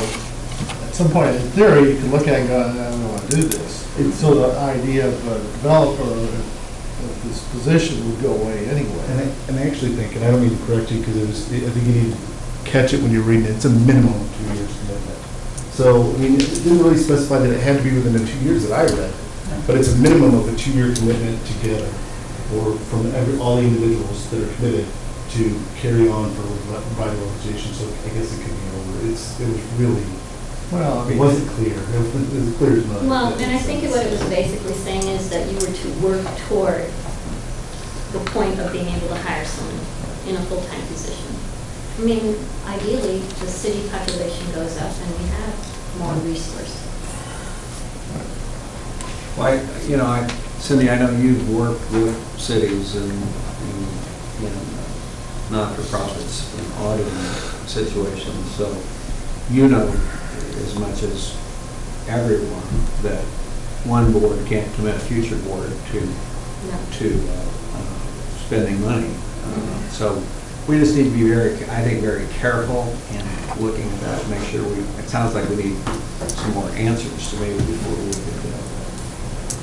at some point in theory, you can look at it and go, I don't want to do this. And so the idea of a developer of this position would go away anyway. And I actually think, and I don't mean to correct you, because I think you need to catch it when you're reading it, it's a minimum of 2 years commitment. So, I mean, it didn't really specify that it had to be within the 2 years that I read, but it's a minimum of a 2-year commitment together, or from all the individuals that are committed to carry on for revitalization. So I guess it could be over. It was really, well, it wasn't clear. It was clear as mud. Well, and I think what it was basically saying is that you were to work toward the point of being able to hire someone in a full-time position. I mean, ideally, the city population goes up and we have more resource. Well, Cindy, I know you've worked with cities and not-for-profits in auditing situations, so you know as much as everyone that one board can't commit a future board to spending money. So we just need to be I think, very careful in looking at that, make sure it sounds like we need some more answers to maybe before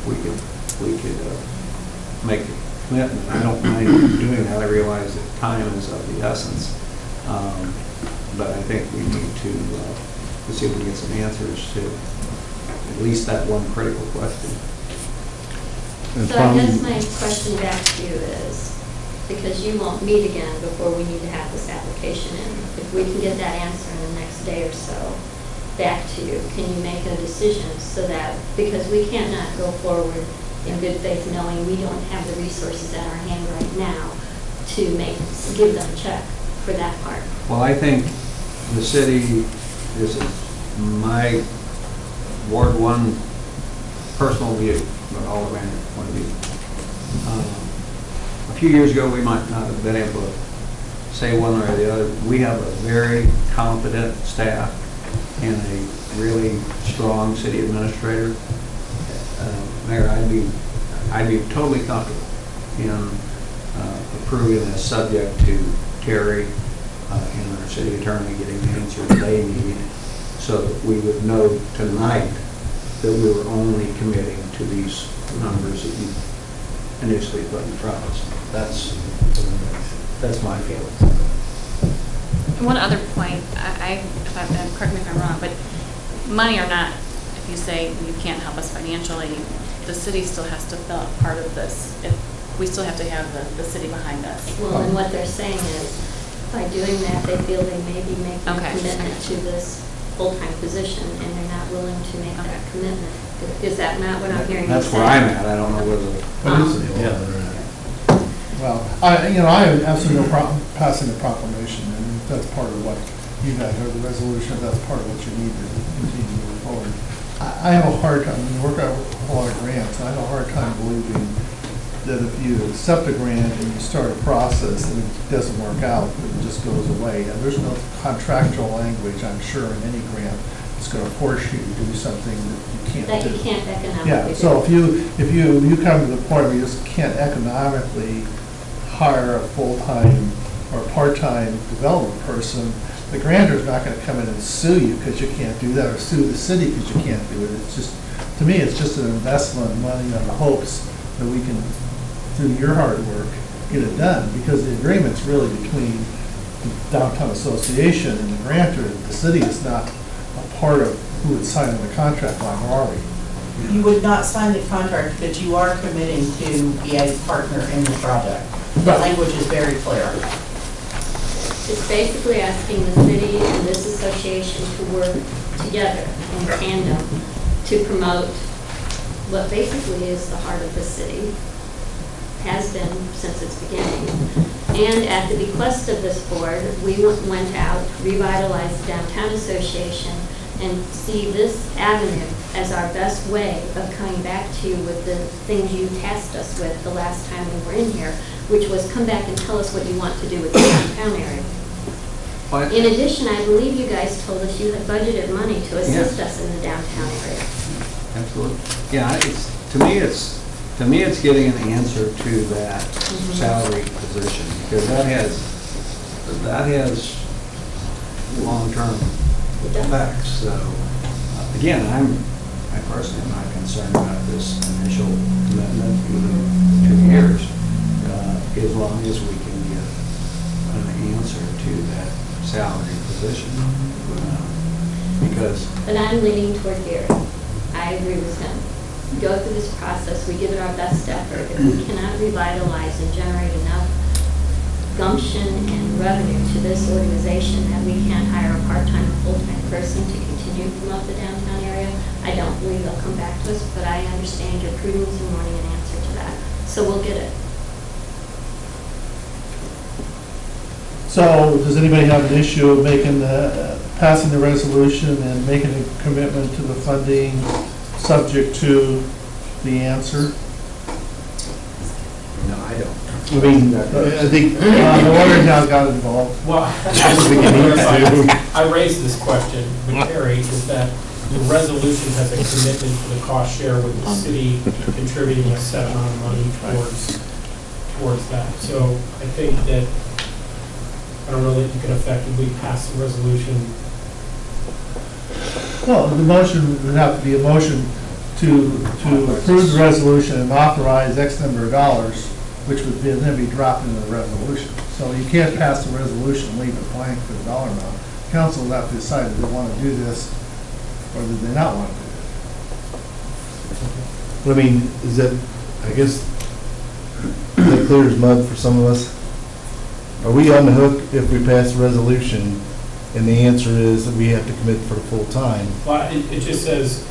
we could make a commitment. I don't mind doing that. I realize that time is of the essence. But I think we need to see if we can get some answers to at least that one critical question. So I guess my question back to you is, because you won't meet again before we need to have this application in, if we can get that answer in the next day or so back to you, can you make a decision so that, because we can't not go forward in good faith knowing we don't have the resources at our hand right now to give them a check for that part? Well, I think the city, this is my Ward 1 personal view, but Alderman point of view. A few years ago, we might not have been able to say one or the other. We have a very competent staff and a really strong city administrator. Mayor, I'd be totally comfortable in approving this subject to Terry and our city attorney getting the answers they need, so that we would know tonight that we were only committing to these numbers that you initially put in front of us. That's my feeling. One other point, correct me if I'm wrong, but money or not, if you say you can't help us financially, the city still has to fill out part of this. We still have to have the city behind us. Well, and what they're saying is, by doing that, they feel they may be making a commitment to this full-time position, and they're not willing to make that commitment. Is that not what I'm hearing you say? That's where I'm at. I don't know whether. Well, I have absolutely no problem passing the proclamation, and that's part of what you guys, or the resolution, that's part of what you need to continue moving forward. I have a hard time, when you work out a whole lot of grants, I have a hard time believing that if you accept a grant and you start a process and it doesn't work out, it just goes away. And there's no contractual language, I'm sure, in any grant that's going to force you to do something that you can't do. That you can't economically do. Yeah, so if you come to the point where you just can't economically hire a full-time or part-time development person, the grantor's not going to come in and sue you because you can't do that, or sue the city because you can't do it. It's just, to me, it's just an investment of money on the hopes that we can, through your hard work, get it done, because the agreement's really between the Downtown Association and the grantor. The city is not a part of who would sign the contract line, or are we? You would not sign the contract, but you are committing to be a partner in the project. The language is very clear. It's basically asking the city and this association to work together in tandem to promote what basically is the heart of the city, has been since its beginning. And at the bequest of this board, we went out, revitalized the Downtown Association, and see this avenue as our best way of coming back to you with the things you tasked us with the last time we were in here, which was come back and tell us what you want to do with the downtown area. In addition, I believe you guys told us you had budgeted money to assist us in the downtown area. Absolutely. Yeah, to me it's getting an answer to that salary position, because that has long-term effects. So again, I personally am not concerned about this initial commitment for 2 years, as long as we can get an answer to that salary position. But I'm leaning toward Gary. I agree with him. Go through this process, we give it our best effort. If we cannot revitalize and generate enough gumption and revenue to this organization that we can't hire a part-time or full-time person to continue to promote the downtown area, I don't believe they'll come back to us, but I understand your prudence in wanting an answer to that. So we'll get it. So, does anybody have an issue of passing the resolution and making a commitment to the funding subject to the answer? I mean, I think. The lawyer now got involved. Well, I raised this question with Terry, is that the resolution has a commitment to the cost share with the city contributing a set amount of money towards that. So I think that, I don't know that you can effectively pass the resolution. Well, the motion would have to be a motion to approve the resolution and authorize X number of dollars, which would then be dropped into the resolution. So you can't pass the resolution and leave it blank for the dollar amount. Council will have to decide if they want to do this or do they not want to do it. But I mean, is that, I guess, is that clear as mud for some of us? Are we on the hook if we pass a resolution and the answer is that we have to commit for the full time? Well, it just says,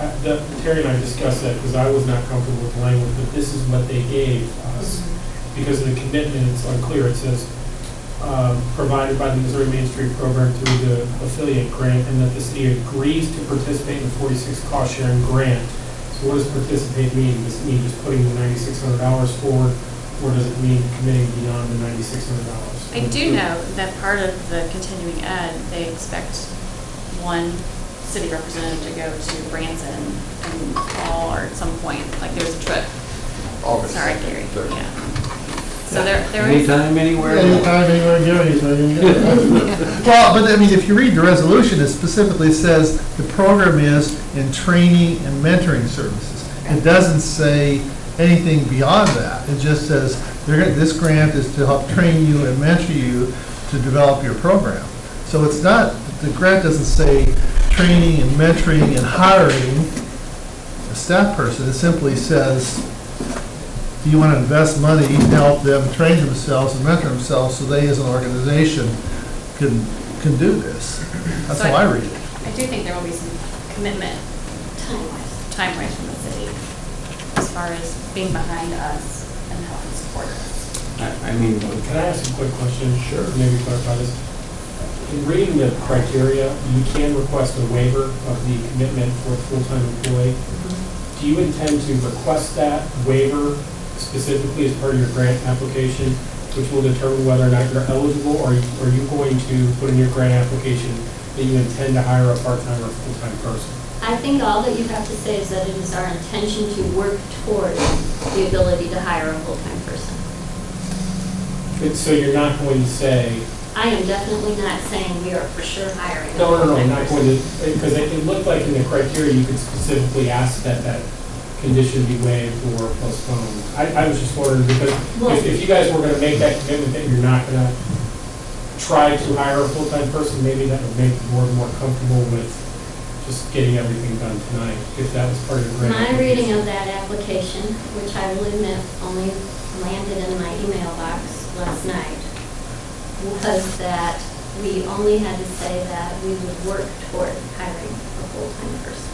Terry and I discussed that because I was not comfortable with the language, but this is what they gave us. Because of the commitment, it's unclear. It says, provided by the Missouri Main Street Program through the affiliate grant, and that the city agrees to participate in the 46 cost sharing grant. So what does participate mean? Does it mean just putting the $9,600 forward, or does it mean committing beyond the $9,600? I do know that part of the continuing ed, they expect one city representative to go to Branson in fall or at some point, like there's a trip. August. Sorry, Gary, yeah. So there is. Anytime, anywhere. Anytime, anywhere, give anything. Well, but I mean, if you read the resolution, it specifically says the program is in training and mentoring services. It doesn't say anything beyond that. It just says this grant is to help train you and mentor you to develop your program. So it's not, the grant doesn't say training and mentoring and hiring a staff person. It simply says, do you want to invest money to help them train themselves and mentor themselves so they as an organization can do this? That's how I read it. I do think there will be some commitment time-wise from the city as far as being behind us and helping support us. I mean, can I ask a quick question? Sure. Maybe clarify this. In reading the criteria, you can request a waiver of the commitment for a full-time employee. Mm-hmm. Do you intend to request that waiver specifically as part of your grant application, which will determine whether or not you're eligible, or are you going to put in your grant application that you intend to hire a part-time or full-time person? I think all that you have to say is that it is our intention to work towards the ability to hire a full-time person. So you're not going to say... I am definitely not saying we are for sure hiring a No, full-time not going to, because it looked like in the criteria you could specifically ask that condition be waived or postponed. I was just wondering, because if you guys were going to make that commitment that you're not going to try to hire a full-time person, maybe that would make the board more comfortable with just getting everything done tonight, if that was part of the grant. My reading of that application, which I will admit only landed in my email box last night, was that we only had to say that we would work toward hiring a full-time person,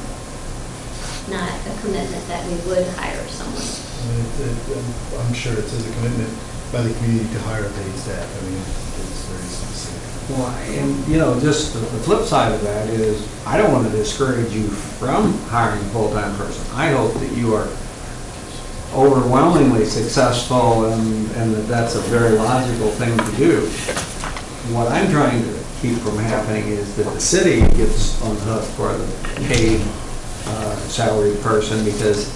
not a commitment that we would hire someone. I'm sure it says a commitment by the community to hire paid staff. I mean, it's very specific. well, and just the flip side of that is, I don't want to discourage you from hiring a full-time person. I hope that you are overwhelmingly successful and that's a very logical thing to do. What I'm trying to keep from happening is that the city gets on the hook for the paid salaried person, because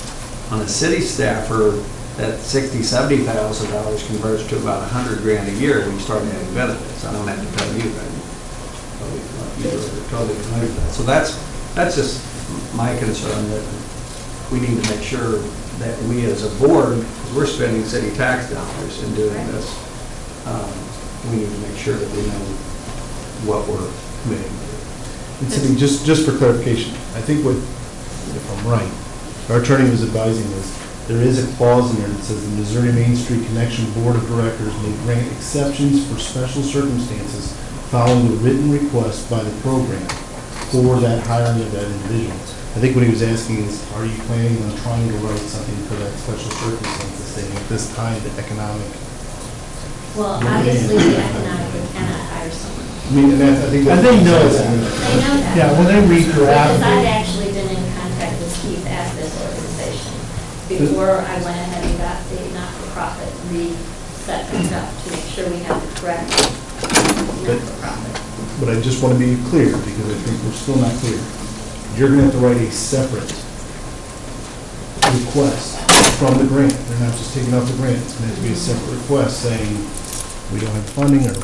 on a city staffer, that $60,000-$70,000 converts to about $100,000 a year when you start adding benefits. I don't have to tell you that. You're totally familiar with that. So that's just my concern, that we need to make sure that we as a board, because we're spending city tax dollars in doing this, we need to make sure that we know what we're committing to. And Cindy, just for clarification, I think if I'm right, our attorney was advising us, there is a clause in there that says the Missouri Main Street Connection Board of Directors may grant exceptions for special circumstances following a written request by the program for that hiring of that individual. I think what he was asking is, are you planning on trying to write something for that special circumstance, saying at this time the economic... Well, obviously the economic cannot hire someone. I mean, and I think And they know that. They know that. Yeah, when they read your Because app. I've actually been in contact with Keith at this organization before I went ahead and got the not-for-profit set things up to make sure we have the correct not-for-profit. But I just want to be clear, because I think we're still not clear. You're going to have to write a separate request from the grant. They're not just taking off the grant. It's going to have to be a separate request saying, we don't have the funding, or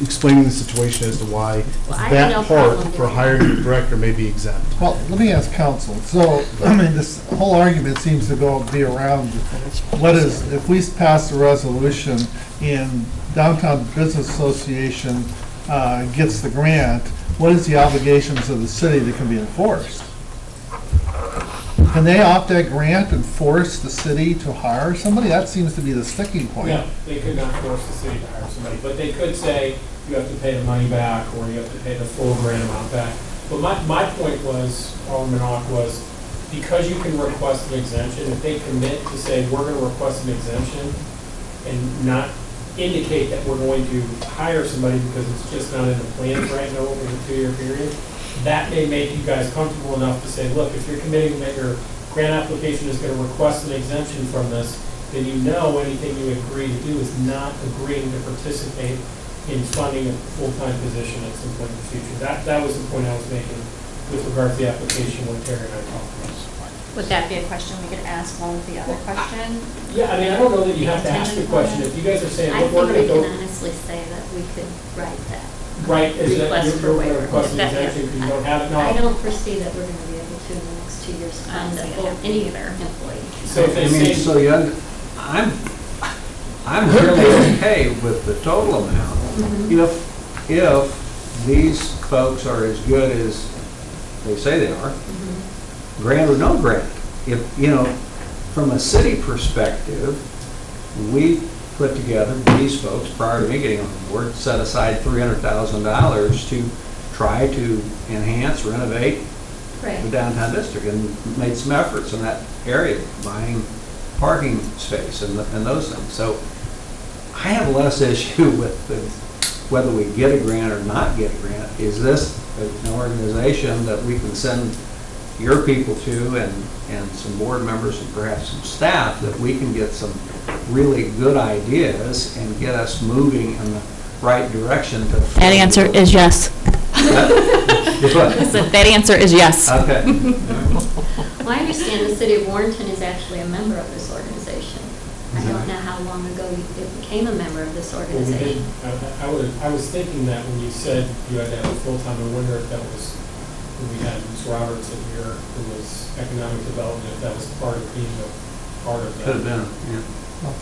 explaining the situation as to why Well, I have that no part problem for doing hiring a director may be exempt. Well, let me ask counsel. So, I mean, this whole argument seems to be around, what is, if we pass a resolution and Downtown Business Association gets the grant, what is the obligations of the city that can be enforced? Can they opt that grant and force the city to hire somebody? That seems to be the sticking point. No, they could not force the city to hire somebody, but they could say, you have to pay the money back, or you have to pay the full grant amount back. But my point was, Alderman Ock, was, because you can request an exemption, if they commit to say, we're gonna request an exemption, and not indicate that we're going to hire somebody because it's just not in the plans right now over the 2-year period, that may make you guys comfortable enough to say, look, if you're committing that your grant application is going to request an exemption from this, then you know anything you agree to do is not agreeing to participate in funding a full-time position at some point in the future. That was the point I was making with regard to the application when Terry and I talked about it. Would that be a question we could ask along with the other question? Yeah, I mean, I don't know that you have to ask the question. If you guys are saying, I look, we're think going to we go. can honestly say that we could write that. Right, is that Request for you're waiver. requesting That- exemption because you don't have it? No. I don't foresee that we're going to be able to in the next 2 years I don't fund see it for happening any either. employee. So if they I mean, say, so I'm really okay with the total amount. If these folks are as good as they say they are, grant or no grant. If, from a city perspective, we put together, these folks, prior to me getting on the board, set aside $300,000 to try to enhance, renovate Right. the downtown district, and made some efforts in that area, buying parking space and those things. So I have less issue with whether we get a grant or not get a grant. Is this an organization that we can send your people to and some board members and perhaps some staff, that we can get some really good ideas and get us moving in the right direction to... That answer is yes. What? That answer is yes. Okay. Well, I understand the city of Warrenton is actually a member of this organization. I don't know how long ago it became a member of this organization. I was thinking that when you said you had to have a full-time, I wonder if that was, when we had Ms. Roberts in here, who was economic development, if that was part of being a part of that. Could have been, yeah.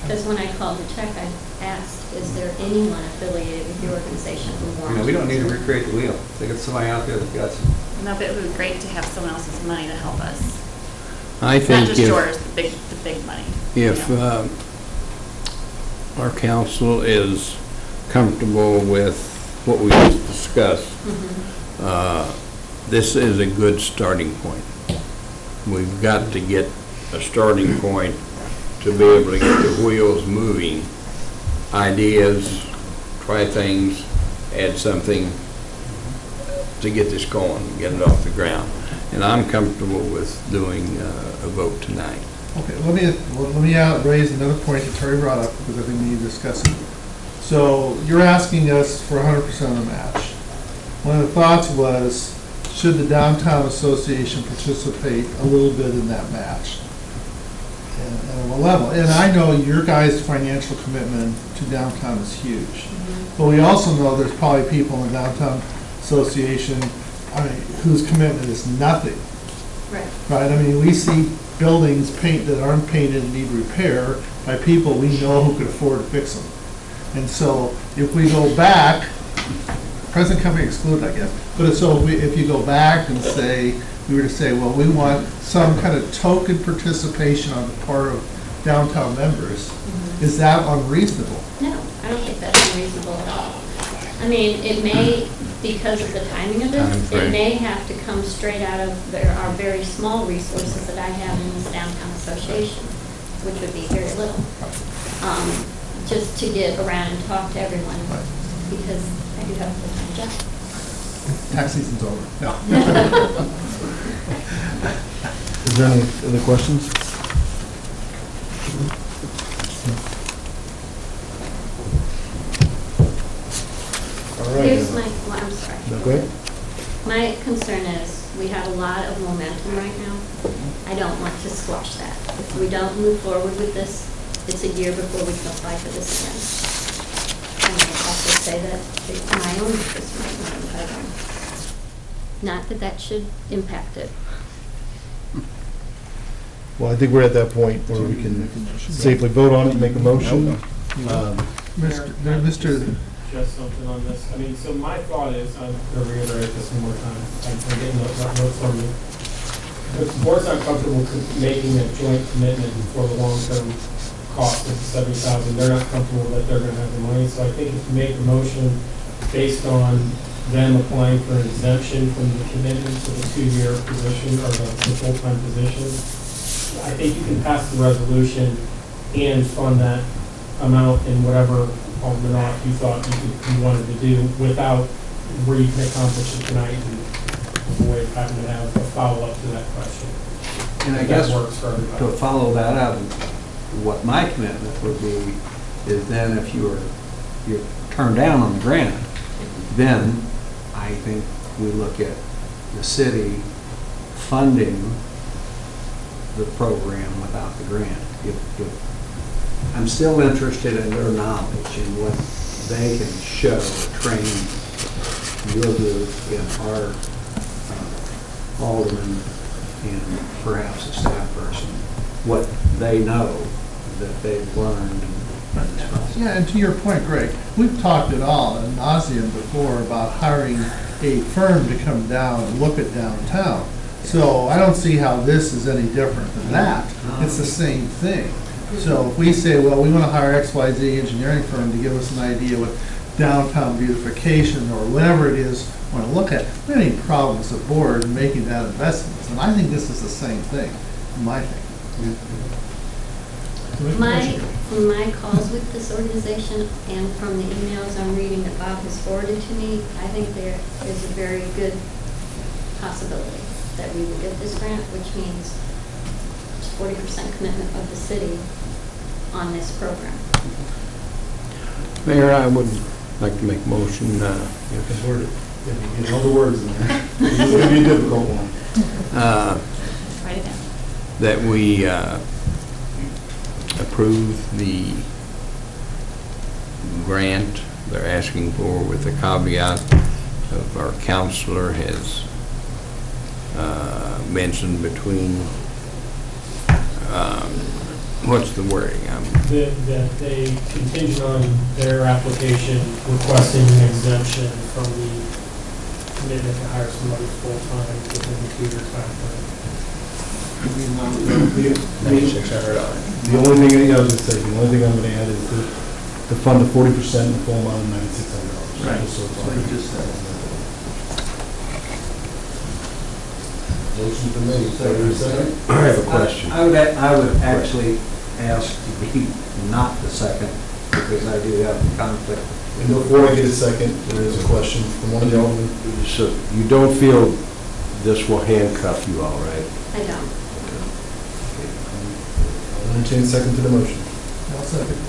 Because when I called to check, I asked, is there anyone affiliated with the organization from Warrenton? We don't need to recreate the wheel. They got somebody out there that got some... No, but it would be great to have someone else's money to help us. I Not think just yours, the big money. if our council is comfortable with what we just discussed, this is a good starting point. We've got to get a starting point to be able to get the wheels moving. Ideas, try things, add something to get this going, get it off the ground. And I'm comfortable with doing a vote tonight. Okay, let me raise another point that Terry brought up, because I think we need to discuss it. So you're asking us for 100% of the match. One of the thoughts was, should the Downtown Association participate a little bit in that match? And a level. And I know your guys' financial commitment to downtown is huge. But we also know there's probably people in the Downtown Association, whose commitment is nothing. Right. Right? I mean, we see buildings that aren't painted and need repair by people we know who could afford to fix them. And so if we go back, present company excluded, I guess, but if you go back and we were to say, well, we want some kind of token participation on the part of downtown members, is that unreasonable? No, I don't think that's unreasonable at all. I mean, it may, because of the timing of it, it may have to come straight out of our very small resources that I have in this downtown association, which would be very little, just to get around and talk to everyone, because I do have a full-time job. Tax season's over. No. Is there any other questions? my, well, I'm sorry. Okay? My concern is, we have a lot of momentum right now. I don't want to squash that. If we don't move forward with this, it's a year before we can apply for this again. And I also say that it's my own interest might not entitle. Not that that should impact it. Well, I think we're at that point where we can safely vote on it and make a motion. Mr. Just something on this. I mean, so my thought is, I'm going to reiterate this one more time. I'm getting notes from you. If the board's not comfortable making a joint commitment for the long-term cost of $70,000, they're not comfortable that they're going to have the money. So I think if you make a motion based on them applying for an exemption from the commitment to the 2-year position or the full-time position, I think you can pass the resolution and fund that amount in whatever Alderman you thought you wanted to do without where you can accomplish it tonight and avoid having to have a follow-up to that question. And I That guess works for everybody. to follow that up, what my commitment would be is then if you're turned down on the grant, then I think we look at the city funding the program without the grant. I'm still interested in their knowledge and what they can show, train your group and our alderman and perhaps a staff person, what they know that they've learned in this process. Yeah, and to your point, Greg, we've talked at all ad nauseum before about hiring a firm to come down and look at downtown. So I don't see how this is any different than that. It's the same thing. So if we say, well, we want to hire XYZ engineering firm to give us an idea what downtown beautification or whatever it is we want to look at, we don't have any problems at board in making that investment. And I think this is the same thing, in my thinking. From my calls with this organization and from the emails I'm reading that Bob has forwarded to me, I think there is a very good possibility that we will get this grant, which means 40% commitment of the city on this program. Mayor, I would like to make a motion, Word it. Get all the words in there. This is going to be a difficult one. Write it down. that we approve the grant they're asking for with the caveat of our counselor has mentioned between, what's the wording? That they contingent on their application requesting an exemption from the commitment to hire somebody full-time within the 2-year timeframe. The only thing, I was going to say, the only thing I'm going to add is to fund the 40% in the full amount of $9,600. Right. Just so it's So on. you just said. Motion been made. Second. I have a question. I would actually ask to be not the second, because I do have a conflict. And before I get a second, there is a question from one of the aldermen. So you don't feel this will handcuff you all, right? I don't. I'll entertain a second to the motion. I'll second.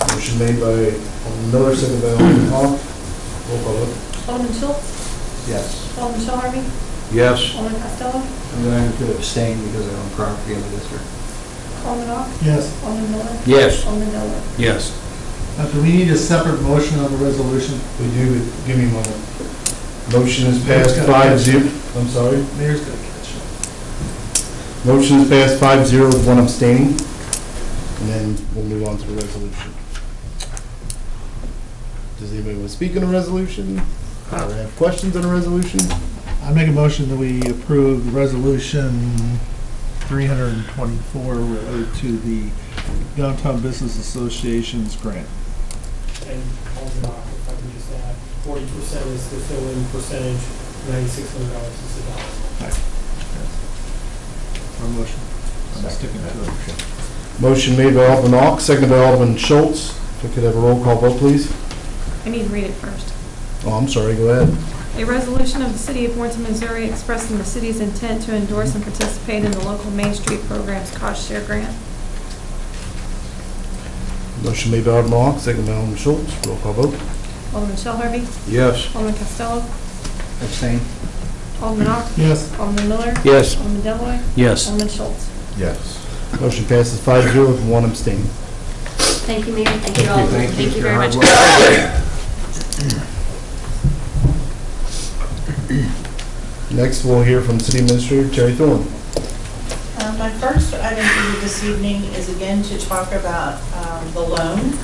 Motion made by Alderman Miller, second by Alderman Hawk. Roll call vote. Alderman Schultz? Yes. Alderman Shell Harvey? Yes. Alderman Costello? I'm going to abstain because I own property in the district. Alderman Ock? Yes. Alderman Miller? Yes. Alderman Delmer? Yes. Do we need a separate motion on the resolution? We do, but give me a moment. Motion is passed 5-0. I'm sorry. Mayor's going to catch up. Motion is passed 5-0 with one abstaining. And then we'll move on to the resolution. Does anybody want to speak on the resolution? Or have questions on the resolution? I make a motion that we approve Resolution 324 related to the Downtown Business Association's grant. And Alderman Ock, if I can just add, 40% is the fill-in percentage, $9,600 is the dollar. Right. Our motion. I'm sticking to it. Motion made by Alderman Ock, seconded by Alderman Schultz. If we could have a roll call vote, please. I need to read it first. Oh, I'm sorry, go ahead. A resolution of the City of Warrenton, Missouri expressing the city's intent to endorse and participate in the local Main Street program's cost share grant. Motion made by Alderman Ock, seconded by Alderman Schultz. Roll call vote. Alderman Shell Harvey. Yes. Alderman Costello. Abstain? Alderman Ock. Yes. Alderman Miller. Yes. Alderman Deloy, Yes. Alderman Schultz. Yes. Motion passes 5-0 with 1 abstain. Thank you, Mayor. Thank you all. Thank you Thank you very much. Next, we'll hear from City Administrator Terry Thorne. My first item for you this evening is again to talk about the loan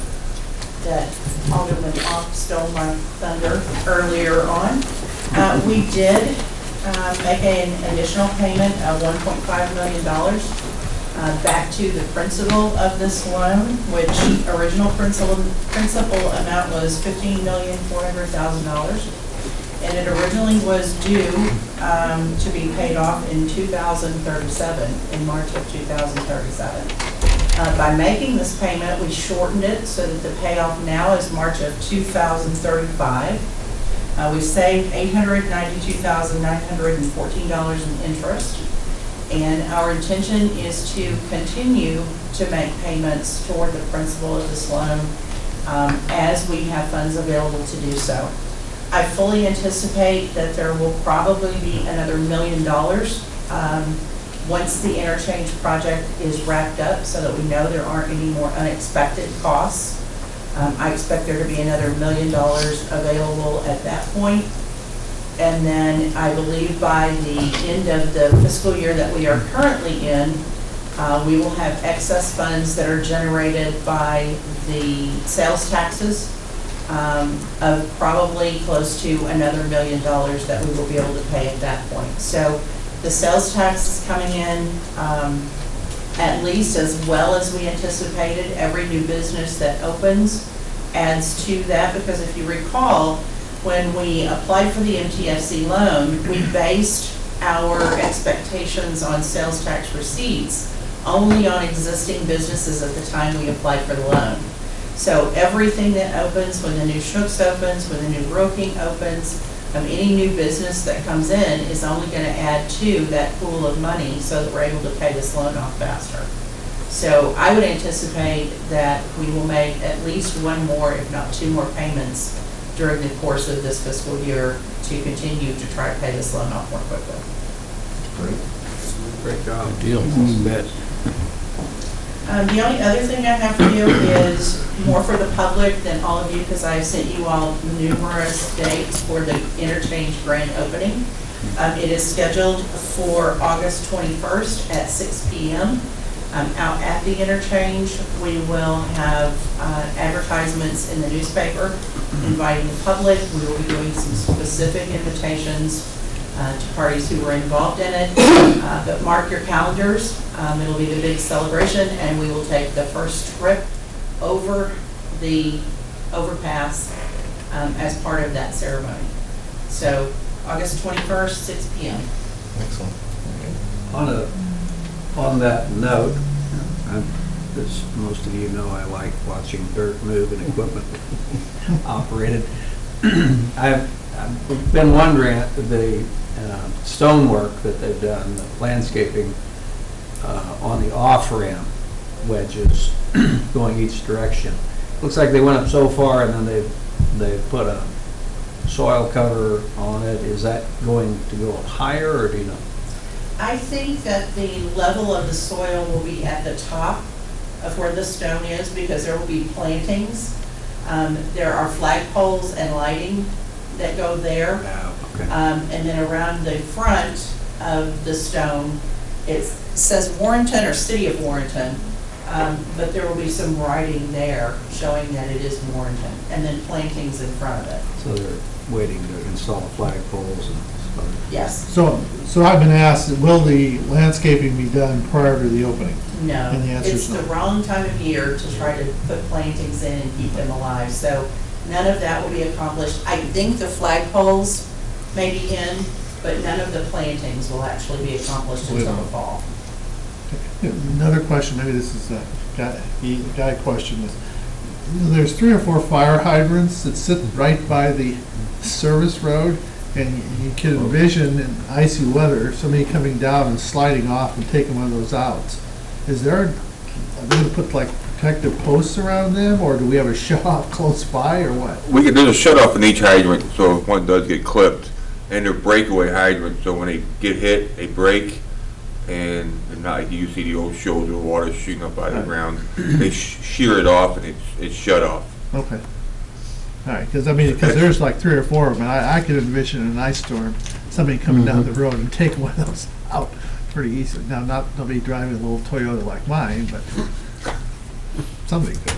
that Alderman Ock stole my thunder earlier on. We did make an additional payment of $1.5 million back to the principal of this loan, which original principal amount was $15,400,000. And it originally was due to be paid off in 2037, in March of 2037. By making this payment, we shortened it so that the payoff now is March of 2035. We saved $892,914 in interest. And our intention is to continue to make payments toward the principal of this loan as we have funds available to do so. I fully anticipate that there will probably be another $1 million once the interchange project is wrapped up, so that we know there aren't any more unexpected costs. I expect there to be another $1 million available at that point. And then I believe by the end of the fiscal year that we are currently in, we will have excess funds that are generated by the sales taxes of probably close to another $1 million that we will be able to pay at that point. So the sales tax is coming in at least as well as we anticipated. Every new business that opens adds to that, because if you recall, when we applied for the MTFC loan, we based our expectations on sales tax receipts only on existing businesses at the time we applied for the loan. So everything that opens, when the new Schnucks opens, when the new Broking opens, any new business that comes in is only going to add to that pool of money so that we're able to pay this loan off faster. So I would anticipate that we will make at least one more, if not 2 more payments during the course of this fiscal year to continue to try to pay this loan off more quickly. Great job. Good deal. You bet. The only other thing I have for you is more for the public than all of you, because I've sent you all numerous dates for the interchange grand opening. It is scheduled for August 21st at 6 p.m. Out at the interchange, we will have advertisements in the newspaper inviting the public. We will be doing some specific invitations to parties who were involved in it. But mark your calendars. It'll be the big celebration, and we will take the first trip over the overpass as part of that ceremony. So August 21st, 6 p.m. Excellent. On that note, as most of you know, I like watching dirt move and equipment operated. I've been wondering at the stonework that they've done, the landscaping on the off-ramp wedges going each direction. Looks like they went up so far and then they've put a soil cover on it. Is that going to go up higher, or do you know? I think that the level of the soil will be at the top of where the stone is, because there will be plantings. There are flagpoles and lighting that go there. Okay. And then around the front of the stone, it says Warrenton or City of Warrenton, but there will be some writing there showing that it is Warrenton, and then plantings in front of it. So they're waiting to install flagpoles and stuff. Yes. So I've been asked, will the landscaping be done prior to the opening? No, And the answer it's is the no. wrong time of year to try to put plantings in and keep them alive. So none of that will be accomplished. I think the flagpoles may be in, but none of the plantings will actually be accomplished until the fall. Another question, maybe this is a guy question. There's 3 or 4 fire hydrants that sit right by the service road, and you can envision in icy weather, somebody coming down and sliding off and taking one of those out. Are they going to put like protective posts around them, or do we have a shut-off close by, or what? There's a shut-off in each hydrant, so if one does get clipped, and they're breakaway hydrants, so when they get hit, they break, and not like you see the old shows where water shooting up out of the ground, they shear it off and it's shut off. Okay. All right, because there's like 3 or 4 of them, and I could envision in an ice storm, somebody coming down the road and taking one of those out pretty easily. Now, not nobody driving a little Toyota like mine, but somebody could.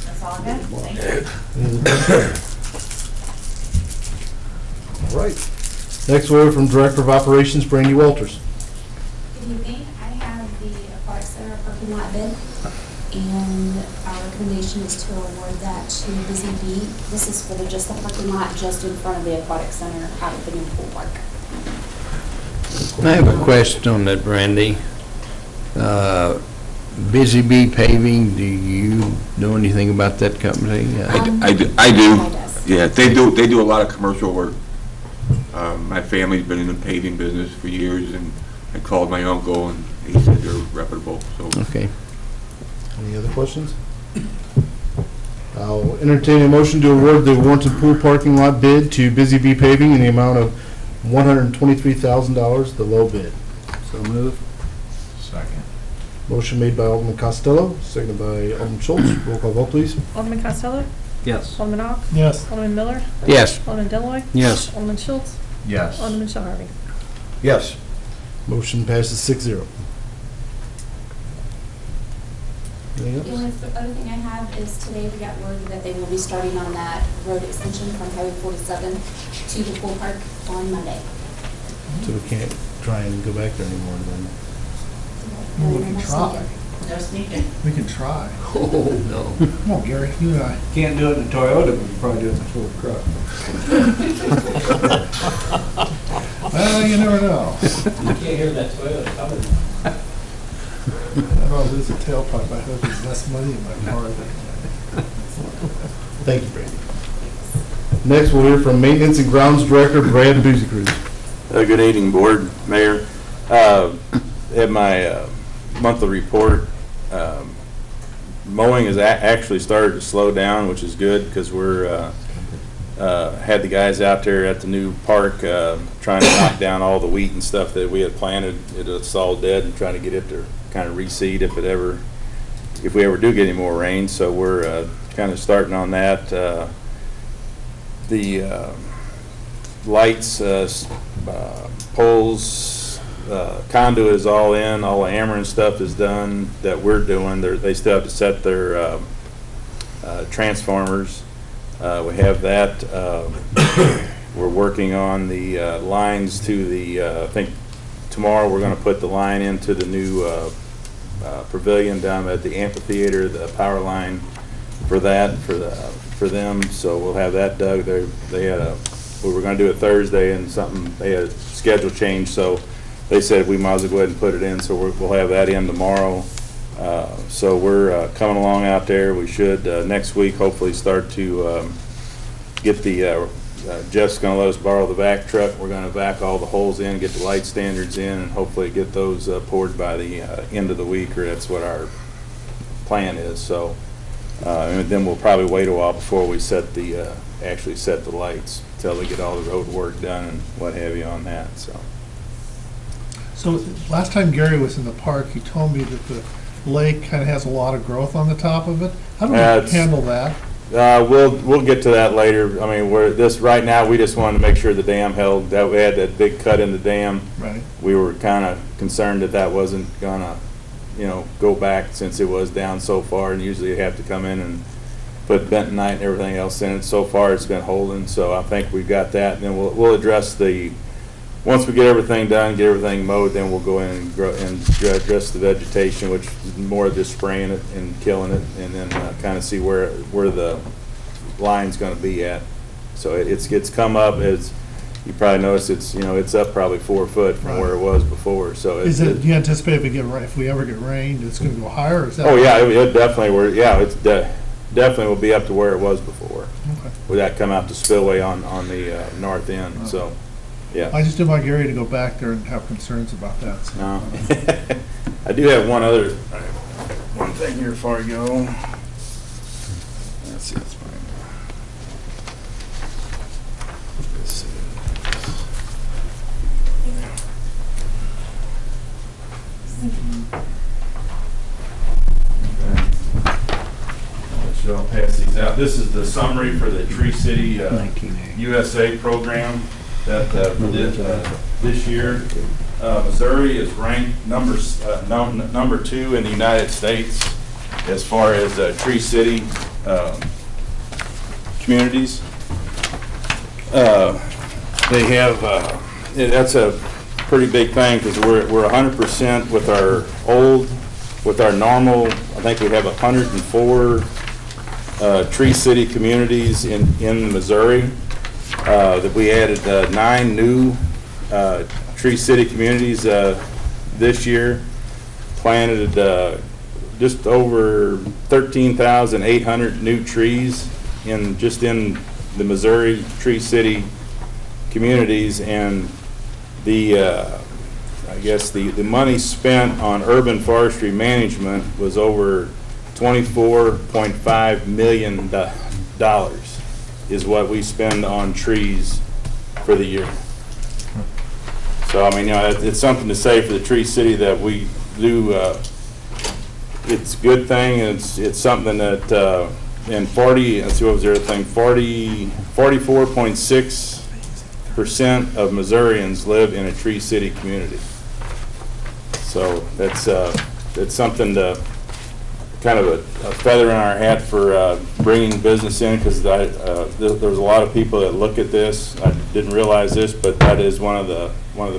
That's all I got. Thank you. All right. Next, we'll hear from Director of Operations, Brandy Walters. Good evening. I have the Aquatic Center parking lot bid, and our recommendation is to award that to Busy Bee. This is for just the parking lot just in front of the Aquatic Center out of the new pool park. I have a question on that, Brandy. Busy Bee Paving, do you know anything about that company? I do. Yeah, they do a lot of commercial work. My family's been in the paving business for years, and I called my uncle, and he said they're reputable. So. Okay. Any other questions? I'll entertain a motion to award the Warrenton Pool parking lot bid to Busy Bee Paving in the amount of $123,000, the low bid. So move. Second. Motion made by Alderman Costello, seconded by Alderman Schultz. Roll call vote, please. Alderman Costello? Yes. Alderman Ock? Yes. Alderman Miller? Yes. Alderman Deloy, Yes. Alderman Schultz? Yes. Alderman Shell Harvey? Yes. Motion passes 6-0. Anything The else? only other thing I have is today we got word that they will be starting on that road extension from Highway 47 to the pool park on Monday. So we can't try and go back there anymore then. Well, we No can more try. sneaking. No sneaking. We can try. Oh, no. Come on, Gary, you and I. Can't do it in a Toyota, but you can probably do it in a Ford truck. Well, you never know. You can't hear that Toyota coming. If I lose a tailpipe, I hope there's less money in my car. Thank you, Brandy. Next, we'll hear from Maintenance and Grounds Director Brad Boozy-Cruz. Good evening, Board, Mayor. At my monthly report, mowing has actually started to slow down, which is good because we're had the guys out there at the new park trying to knock down all the wheat and stuff that we had planted. It's all dead, and trying to get it to kind of reseed if we ever do get any more rain. So we're kind of starting on that. The lights, poles, conduit is all in, all the Ameren stuff is done that we're doing. They still have to set their transformers. We have that. We're working on the lines to the, I think tomorrow we're going to put the line into the new pavilion down at the amphitheater, the power line for that, for them. So we'll have that dug. They had we were going to do it Thursday, and they had a schedule change, so they said we might as well go ahead and put it in. So we'll have that in tomorrow. So we're coming along out there. We should next week hopefully start to get the Jeff's going to let us borrow the vac truck. We're going to vac all the holes in, get the light standards in, and hopefully get those poured by the end of the week, or that's what our plan is. So and then we'll probably wait a while before we actually set the lights until we get all the road work done and what have you on that. So last time Gary was in the park, he told me that the lake kind of has a lot of growth on the top of it. How do we handle that? We'll get to that later. I mean, right now we just wanted to make sure the dam held. That we had that big cut in the dam. Right. We were kind of concerned that wasn't gonna, go back since it was down so far. And usually you have to come in and put bentonite and everything else in it. So far it's been holding. So I think we've got that. And then we'll address once we get everything done, get everything mowed, then we'll go in and address the vegetation, which is more just spraying it and killing it, and then kind of see where the line's going to be at. So it's come up, as you probably noticed, it's up probably 4 foot from where it was before. So do you anticipate if we ever get rained, it's going to go higher? Or is that it definitely definitely will be up to where it was before. Okay. With that come out the spillway on the north end. Okay. So. Yeah. I just didn't want Gary to go back there and have concerns about that. So. No. I do have one thing here before I go. Let's see, let's find it. Let's see. I'll pass these out. This is the summary for the Tree City USA program that for this year. Missouri is ranked number 2 in the United States as far as Tree City communities. They have that's a pretty big thing because we're 100% with our normal. I think we have 104 Tree City communities in Missouri. That we added 9 new Tree City communities this year. Planted just over 13,800 new trees in the Missouri Tree City communities, and I guess the money spent on urban forestry management was over $24.5 million is what we spend on trees for the year. So I mean, it's something to say for the Tree City that we do. It's a good thing. It's something that in 44.6% of Missourians live in a Tree City community. So that's something to kind of a feather in our hat for bringing business in, because there's a lot of people that look at this. I didn't realize this, but that is one of the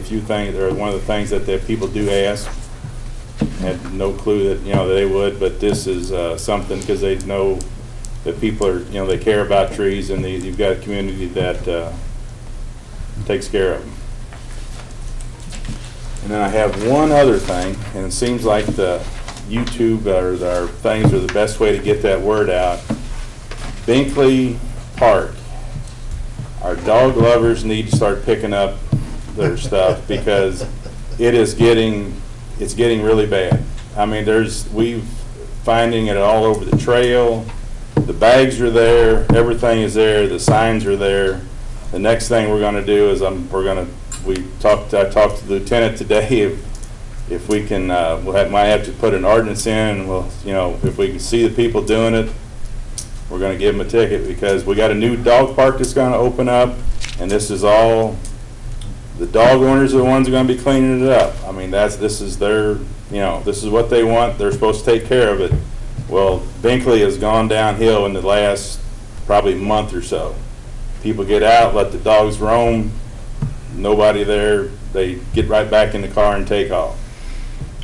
few things, or one of the things that people do ask. I had no clue that that they would, but this is something, because they know that people are they care about trees, and you've got a community that takes care of them. And then I have one other thing, and it seems like the YouTube or our things are the best way to get that word out. Binkley Park. Our dog lovers need to start picking up their stuff, because it's getting really bad. I mean, we've finding it all over the trail. The bags are there, everything is there, the signs are there. The next thing we're going to do is I talked to the lieutenant today. If we can, might have to put an ordinance in, and if we can see the people doing it, we're going to give them a ticket, because we got a new dog park that's going to open up, and this is all, the dog owners are the ones who are going to be cleaning it up. I mean, this is what they want. They're supposed to take care of it. Well, Binkley has gone downhill in the last probably month or so. People get out, let the dogs roam, nobody there, they get right back in the car and take off.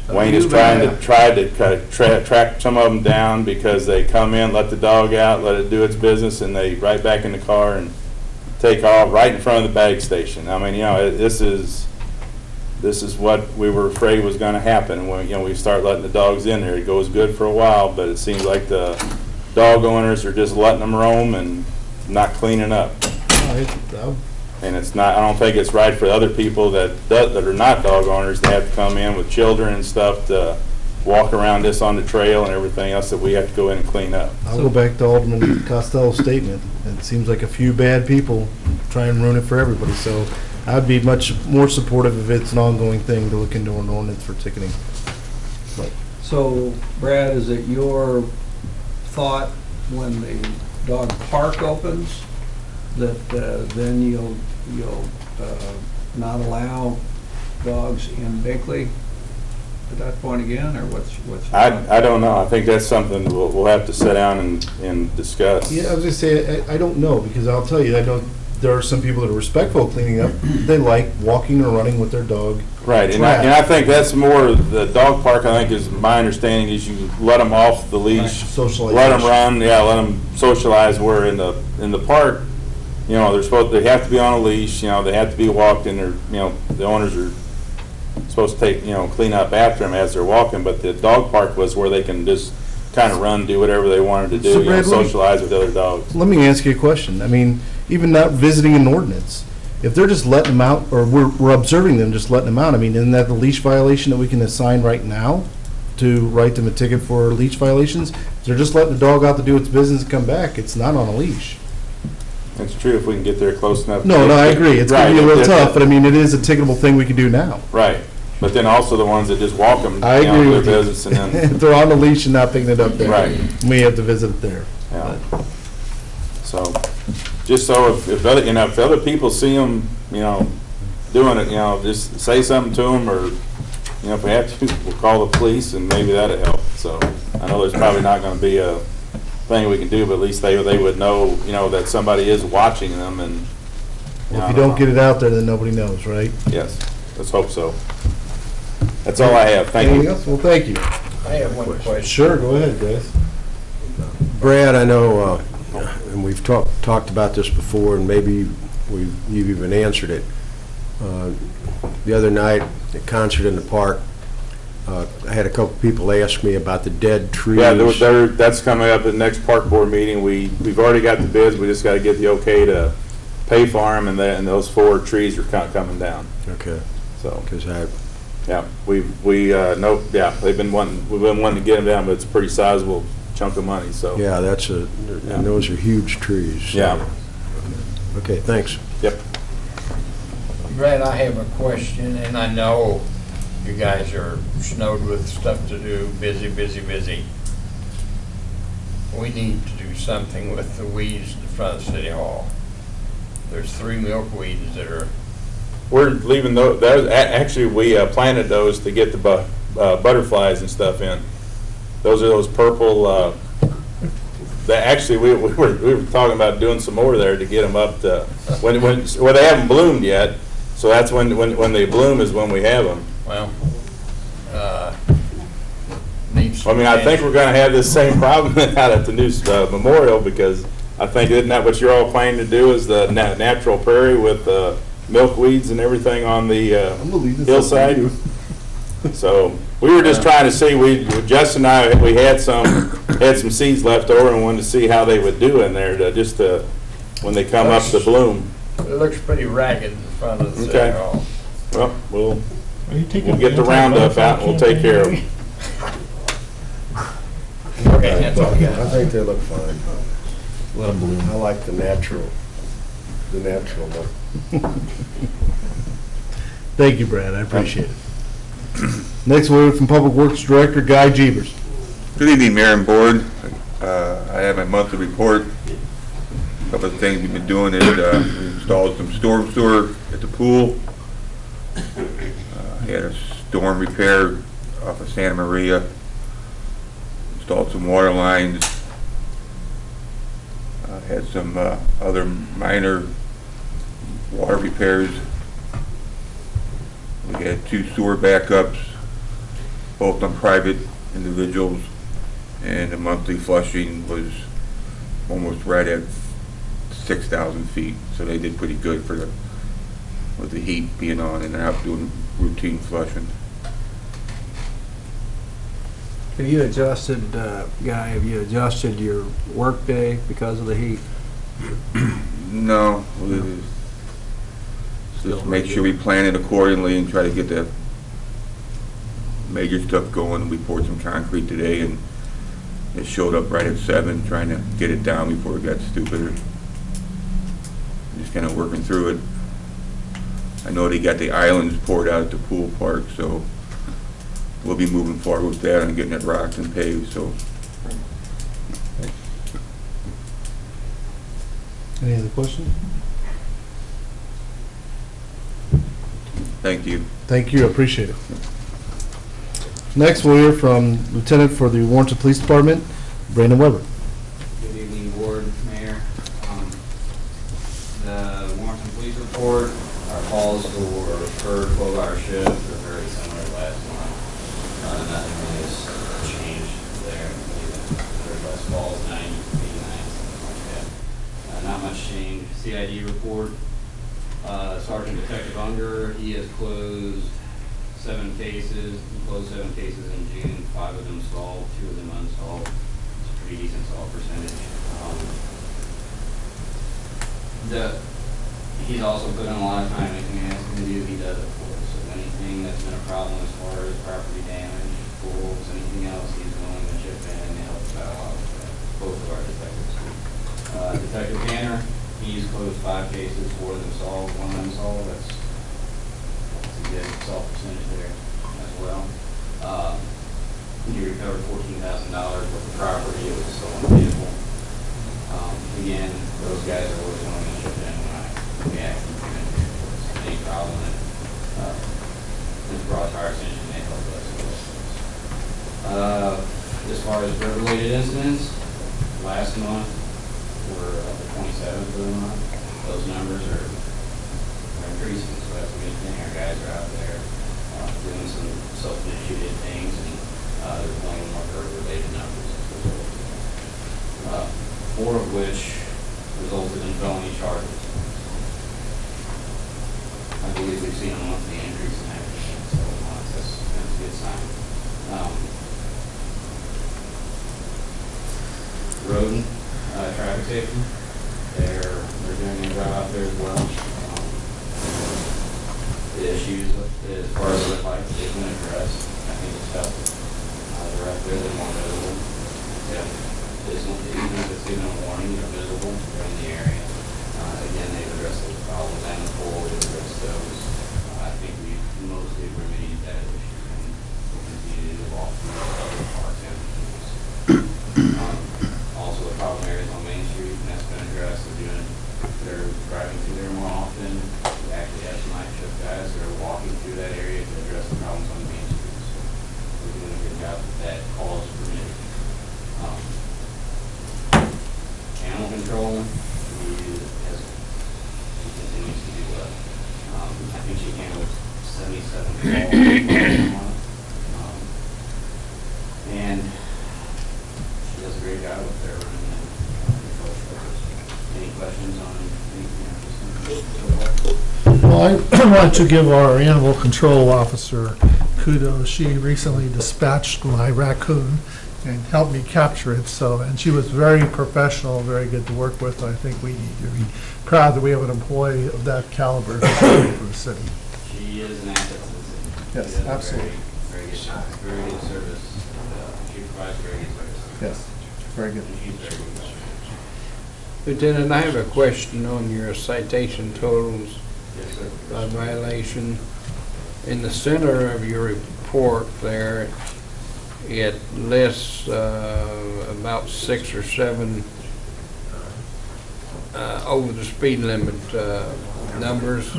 Wayne is trying to track some of them down, because they come in, let the dog out, let it do its business, and they right back in the car and take off right in front of the bag station. I mean, this is what we were afraid was going to happen. When we start letting the dogs in there, it goes good for a while, but it seems like the dog owners are just letting them roam and not cleaning up. And it's not. I don't think it's right for other people that are not dog owners to have to come in with children and stuff to walk around this on the trail and everything else that we have to go in and clean up. I'll go back to Alderman Costello's statement. It seems like a few bad people try and ruin it for everybody. So I'd be much more supportive if it's an ongoing thing to look into an ordinance for ticketing. So, Brad, is it your thought when the dog park opens that then you'll not allow dogs in Binkley at that point again, or what's I don't know. I think that's something we'll have to sit down and discuss. Yeah, I was going to say, I don't know, because I'll tell you, I know there are some people that are respectful of cleaning up. They like walking or running with their dog. Right, and I think that's more, the dog park, I think, is my understanding, is you let them off the leash, let them run, let them socialize, where in the park, they have to be on a leash, they have to be walked, and the owners are supposed to clean up after them as they're walking, but the dog park was where they can just kind of run, do whatever they wanted to do, Brad, socialize with other dogs. Let me ask you a question. I mean, even not visiting an ordinance, if they're just letting them out, or we're observing them, just letting them out, I mean, isn't that the leash violation that we can assign right now to write them a ticket for leash violations? If they're just letting the dog out to do its business and come back, it's not on a leash. It's true if we can get there close enough. No, I agree. It's going to be a little tough, but I mean, it is a ticketable thing we can do now. Right. But then also the ones that just walk them I down agree their with you. business and then. If they're on the leash and not picking it up there. Right. We have to visit it there. Yeah. So, just so if other, if other people see them, doing it, just say something to them, or, if we have to, we'll call the police and maybe that'll help. So, I know there's probably not gonna be a thing we can do, but at least they would know, that somebody is watching them and. Well, if you don't get it out there, then nobody knows, right? Yes, let's hope so. That's all I have. Thank Anything you. else? Well, thank you. I have one question. Sure, go ahead, guys. Brad, I know, and we've talked about this before, and maybe you've even answered it. The other night, at a concert in the park, I had a couple people ask me about the dead trees. Yeah, that's coming up at the next park board meeting. We've already got the bids. We just got to get the okay to pay for them, and those 4 trees are coming down. Okay. So. Because Yeah, we've been wanting to get them down, but it's a pretty sizable chunk of money. So. Yeah, and those are huge trees. So. Yeah. Okay, thanks. Yep. Brad, I have a question, and I know you guys are snowed with stuff to do, busy. We need to do something with the weeds in front of City Hall. There's 3 milkweeds that are. We're leaving those. Actually, we planted those to get the butterflies and stuff in. Those are those purple. Actually, we were talking about doing some more there to get them up to when they haven't bloomed yet. So that's when they bloom is when we have them. Well, I think we're going to have this same problem out at the new memorial, because I think isn't that what you're all planning to do, is the natural prairie with milkweeds and everything on the hillside. So we were just trying to see. Justin and I, we had some seeds left over and wanted to see how they would do in there when they come up to bloom. It looks pretty ragged in front of the City Hall. Well, we'll get the Roundup out and we'll take care of them. Okay, that's all I got. I think they look fine. Let them bloom. I like the natural look. Thank you, Brad. I appreciate it. Next, we'll hear from Public Works Director Guy Jeebers. Good evening, Mayor and Board. I have my monthly report. A couple of things we've been doing is we installed some storm sewer at the pool. Had a storm repair off of Santa Maria. Installed some water lines. Had some other minor water repairs. We had 2 sewer backups, both on private individuals, and the monthly flushing was almost right at 6,000 feet. So they did pretty good with the heat being on and out doing routine flushing. Have you adjusted, Guy, your work day because of the heat? No, just make sure we plan it accordingly and try to get the major stuff going. We poured some concrete today and it showed up right at 7, trying to get it down before it got stupider. Just kind of working through it. I know they got the islands poured out at the pool park, so we'll be moving forward with that and getting it rocked and paved. So. Any other questions? Thank you. Thank you, I appreciate it. Next, we'll hear from Lieutenant for the Warrenton Police Department, Brandon Weber. Good evening, Board, Mayor. The Warrenton Police Report, our calls per 12-hour shift are very similar to last month. Nothing really has changed there. There's less calls, 90, 89, something like that. Not much change. CID report. Sergeant Detective Unger, he has closed 7 cases. He closed 7 cases in June. 5 of them solved, 2 of them unsolved. It's a pretty decent solve percentage. he's also put in a lot of time, anything I ask him to do, he does it for us. So anything that's been a problem as far as property damage, wolves, anything else, he's willing to chip in and help us out a lot with that. Both of our detectives. Detective Tanner, he's closed 5 cases, 4 of them solved, 1 unsolved. That's a good solve percentage there as well. He recovered $14,000 worth of property. It was a stolen vehicle. Again, those guys are always willing to chip in when we actually come in here. If there's any problem that is brought to our attention, they help us. As far as drug-related incidents, last month, we're up to 27th of the month. Those numbers are increasing, so that's a good thing. Our guys are out there doing some self-initiated things, and they're playing more drug-related numbers as a result of that. 4 of which resulted in felony charges. I believe we've seen a monthly increase in that, so that's a good sign. Road traffic safety, they're doing a job out there as well. The issues as far as it like they've been addressed, I think it's helpful. They're out there, they're more visible. Yeah. Even if it's given a warning, they're visible, they're in the area. Again, they've addressed those problems and the pool, they've addressed those. I think we've mostly remedied that issue and we'll continue to evolve through other parts and also the problem areas on Main Street, and that's been addressed. They're driving through there more often. We actually have some night shift guys that are walking through that area to address the problems on Main Street. So we're doing a good job with that call is permitted. Animal control, he continues to do well. I think she handled 77 calls. And she does a great job with their running control structures. Any questions on anything? Well, I want to give our animal control officer kudos. She recently dispatched my raccoon and helped me capture it. And she was very professional, very good to work with. I think we need to be proud that we have an employee of that caliber for the city. She is an asset to the city. Yes, absolutely. Very good service. She provides very good service. Yes, very good. She's very good. Lieutenant, I have a question on your citation totals Yes, sir. by violation. In the center of your report there, it lists about 6 or 7 over the speed limit numbers.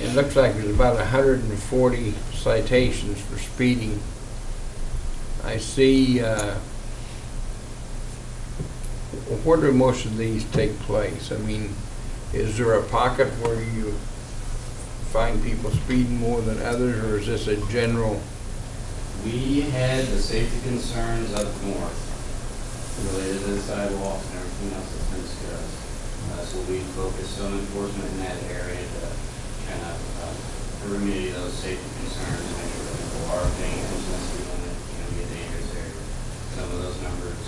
It looks like there's about 140 citations for speeding. I see, where do most of these take place? I mean, is there a pocket where you find people speeding more than others, or is this a general? We had the safety concerns up north related to the sidewalks and everything else that's been discussed. So we focused some enforcement in that area to kind of remedy those safety concerns and make sure that people are paying attention to the speed limit. It's going to be a dangerous area. Some of those numbers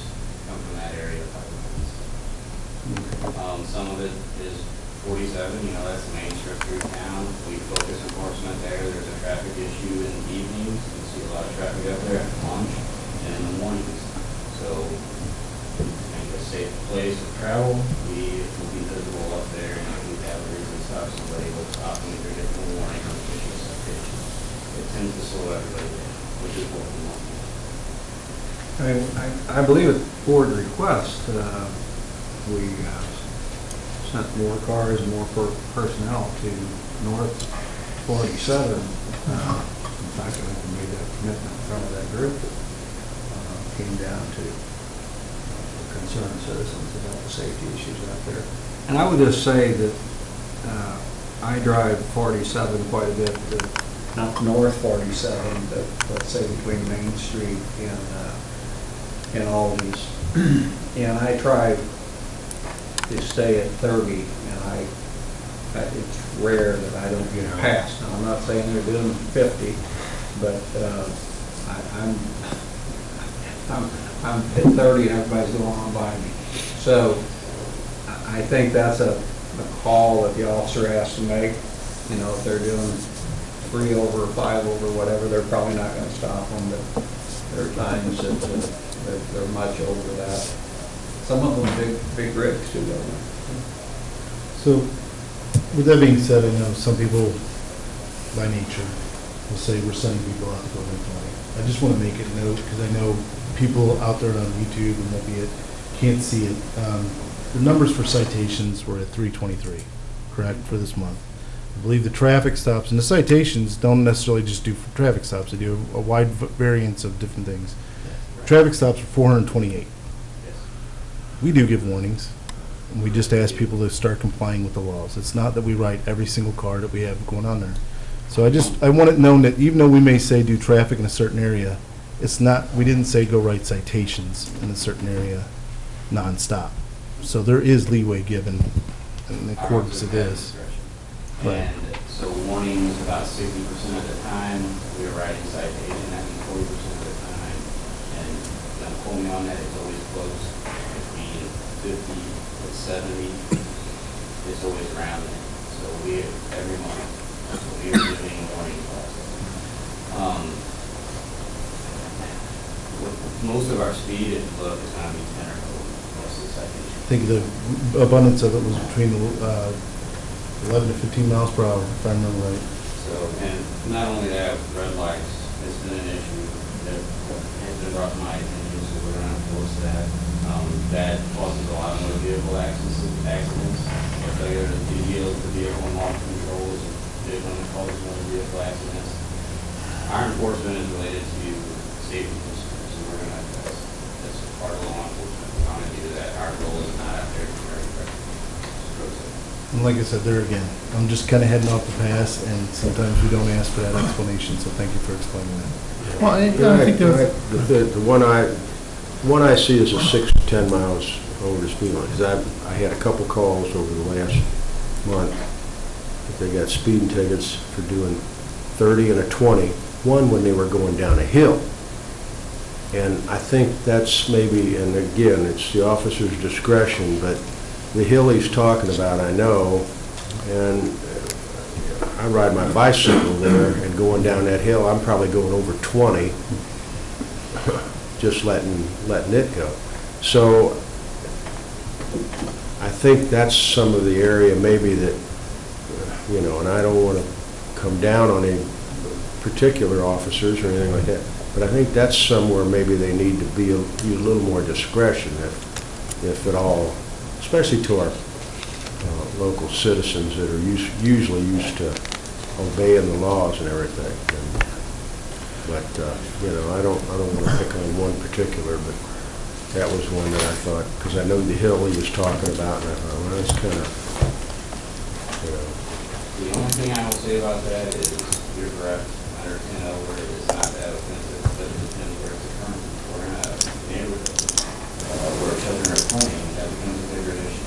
come from that area of pipelines. Some of it is 47, that's the main strip through town. We focus enforcement there. There's a traffic issue in the evenings. You see a lot of traffic up there at lunch and in the mornings. So, to make a safe place of travel, we will be visible up there, and if we have a reason to stop somebody, we'll stop them if they're getting a warning or issue a citation. It tends to slow everybody down, which is what we want. I believe at board request, we sent more cars, more personnel to North 47. In fact, I think we made that commitment in front of that group. Came down to concerned citizens about the safety issues out there. And I would just say that I drive 47 quite a bit, not North 47, but let's say between Main Street and Aldi's. And I try to stay at 30, and it's rare that I don't get past. Now, I'm not saying they're doing 50, but I'm at 30 and everybody's going on by me. So I think that's a a call that the officer has to make. You know, if they're doing 3 over, 5 over, whatever, they're probably not gonna stop them, but there are times that they're much over that. Some of them big rigs too, don't they? So, with that being said, I know some people, by nature, will say we're sending people out to go make money. I just want to make it note, because I know people out there on YouTube and maybe can't see it. The numbers for citations were at 323, correct, for this month. I believe the traffic stops, and the citations don't necessarily just do traffic stops, they do a wide variance of different things. Traffic stops were 428. We do give warnings, and we just ask people to start complying with the laws. It's not that we write every single car that we have going on there. So I want it known that even though we may say do traffic in a certain area, it's not, we didn't say go write citations in a certain area nonstop. So there is leeway given in accordance to this. Right. And so warnings about 60% of the time, we are writing citation, that means 40% of the time. And don't quote me on that, it's always close between 50 and 70. It's always around it. So we, every month, we are doing warning classes. Most of our speed, if you look, is going to be 10 or over, most of the citations. I think the abundance of it was between 11 to 15 miles per hour, if I remember right. So, and not only that, red lights, it's been an issue that has been brought to my attention, so we're going to enforce that. That causes a lot of motor vehicle accidents, or failure to yield the vehicle and off controls, and vehicle causes motor vehicle accidents. Our enforcement is related to safety concerns, so we're going to, that's part of law enforcement. We're going to do that. Our goal is not out there to carry And like I said, there again, I'm just kind of heading off the pass, and sometimes we don't ask for that explanation, so thank you for explaining that. Well, I think there's, The one I see is a 6 to 10 miles over the speed line. 'Cause I had a couple calls over the last month that they got speeding tickets for doing 30 and a 20, one when they were going down a hill. And I think that's maybe, and again, it's the officer's discretion, but the hill he's talking about, I know, and I ride my bicycle there, and going down that hill, I'm probably going over 20, just letting it go. So I think that's some of the area maybe that, you know, and I don't want to come down on any particular officers or anything like that, but I think that's somewhere maybe they need to be use a little more discretion, if at all, especially to our local citizens that are usually used to obeying the laws and everything. But you know, I don't want to pick on one particular, but that was one that I thought, because I know the hill he was talking about, and I thought, well, that's kind of, you know. The only thing I will say about that is, you're correct, under 10 over, it's not that offensive, but it depends where it's occurring. We're in a neighborhood where children are playing, that becomes a bigger issue.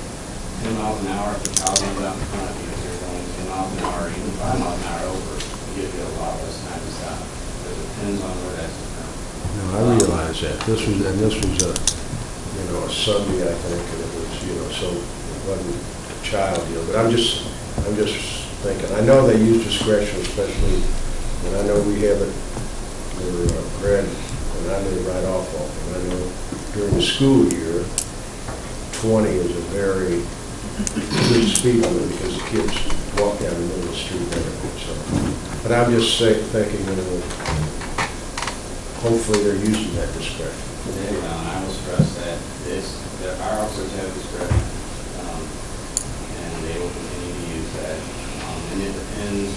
10 miles an hour, if the child runs out in front of you, if you're going 10 miles an hour, even 5 miles an hour over, it gives you a lot less time to stop. So it depends on where that's occurring. No, I realize that. This was a, you know, a Sunday, I think, and it was, you know, so it wasn't a child deal. But I'm just thinking, I know they use discretion, especially, and I know we have it where Brad and I live right off of it. I know during the school year, 20 is a very good speed limit because the kids walk down the middle of the street and everything. So, but I'm just thinking, you know, hopefully they're using that discretion. And I will stress that that our officers have discretion, and they will continue to use that. And it depends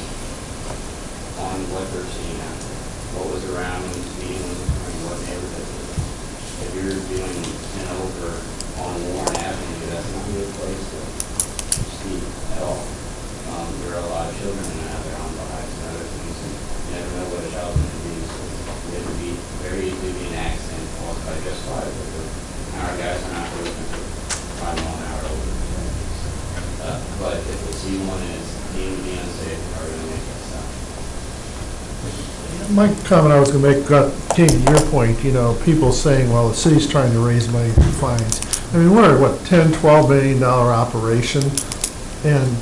on what they're seeing out there. What was around when speeding was occurring, what neighborhood it was. If you're doing 10 over on Warren Avenue, that's not a good place to speed at all. There are a lot of children out there on bikes and other things, and you never know what a child's going to be. So it would be very easy to be an accident caused by just 5 over. Our guys are not looking for 5 mile an hour over. But if they see one and it's deemed to be unsafe, they're going to make that stop. my comment I was going to make, taking your point, you know, people saying, well, the city's trying to raise money through fines. I mean, we're a, what, $10, $12 million operation. And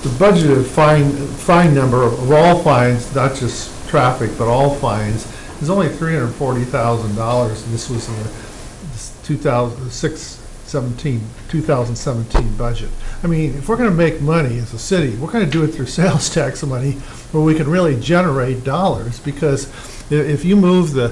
the budgeted fine number of all fines, not just traffic, but all fines, is only $340,000. And this was in the 2017 budget. I mean, if we're going to make money as a city, we're going to do it through sales tax money where we can really generate dollars, because if you move the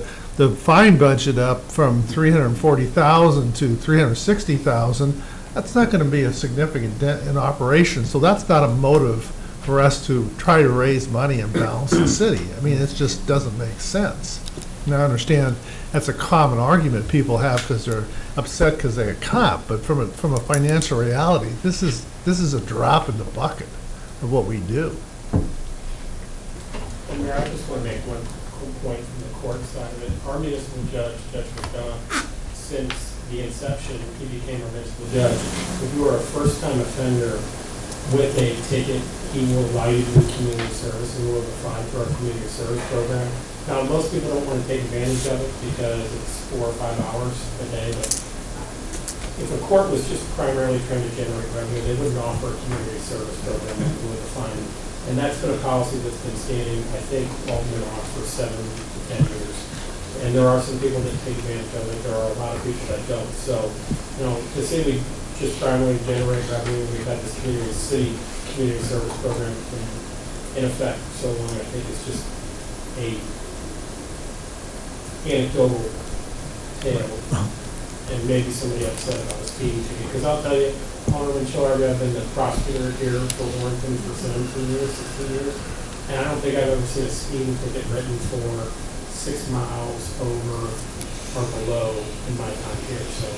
fine budget up from $340,000 to $360,000, that's not going to be a significant dent in operation. So that's not a motive for us to try to raise money and balance the city. I mean, it just doesn't make sense. Now, I understand that's a common argument people have because they're upset because they get caught, but from a financial reality, this is a drop in the bucket of what we do. And Mayor, I just want to make one point from the court side of it. Our municipal judge, Judge McDonough, since the inception, he became our municipal judge. If you are a first-time offender with a ticket, he will allow you to do community service and will apply for our community service program. Now, most people don't want to take advantage of it because it's 4 or 5 hours a day, but if a court was just primarily trying to generate revenue, they wouldn't offer a community service program with a fine. And that's been a policy that's been standing, I think, Alderman off for 7 to 10 years. And there are some people that take advantage of it. There are a lot of people that don't. So, to say we just primarily generate revenue, we've had this community service program in effect so long, I think it's just a anecdotal tale. And maybe somebody upset about a speeding ticket. Because I'll tell you, Alderman Chillerby, I've been the prosecutor here for Warrington for 17 years, 16 years, and I don't think I've ever seen a speeding ticket written for 6 miles over or below in my time here. So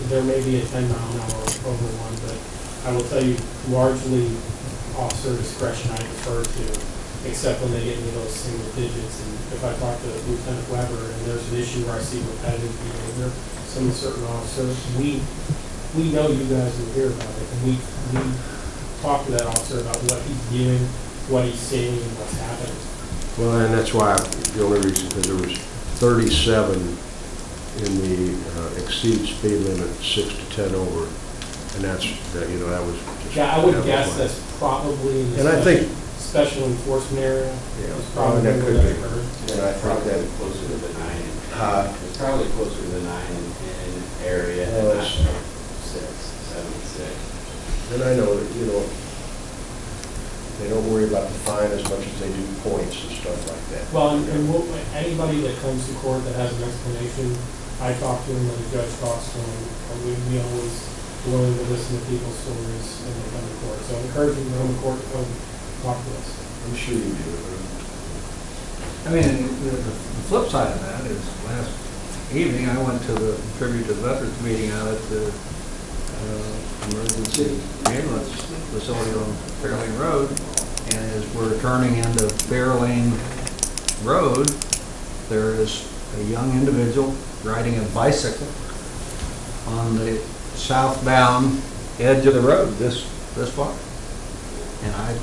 there may be a 10-mile-an-hour over one, but I will tell you, largely officer discretion I defer to, except when they get into those single digits. And if I talk to Lieutenant Weber and there's an issue where I see repetitive behavior, some certain officers, we know you guys will hear about it, and we talk to that officer about what he's doing, what he's seeing, and what's happening. Well, and that's why, the only reason, because there was 37 in the exceed speed limit 6 to 10 over, and that was just. Yeah, I would guess that's probably in the and I think special enforcement area. Yeah, probably that could be. And I think that closer to the 9. It's probably closer to the 9 in area, and not 6, 7, 6. And I know that, they don't worry about the fine as much as they do points and stuff like that. Well, and anybody that comes to court that has an explanation, I talk to them, and the judge talks to them. We always willing to listen to people's stories when they come to court. So I encourage them to come to court to come talk to us. I'm sure you do. I mean, the flip side of that is last evening I went to the Tribute to Veterans meeting out at the emergency ambulance facility on Fairlane Road, and as we're turning into Fairlane Road, there is a young individual riding a bicycle on the southbound edge of the road this far. And I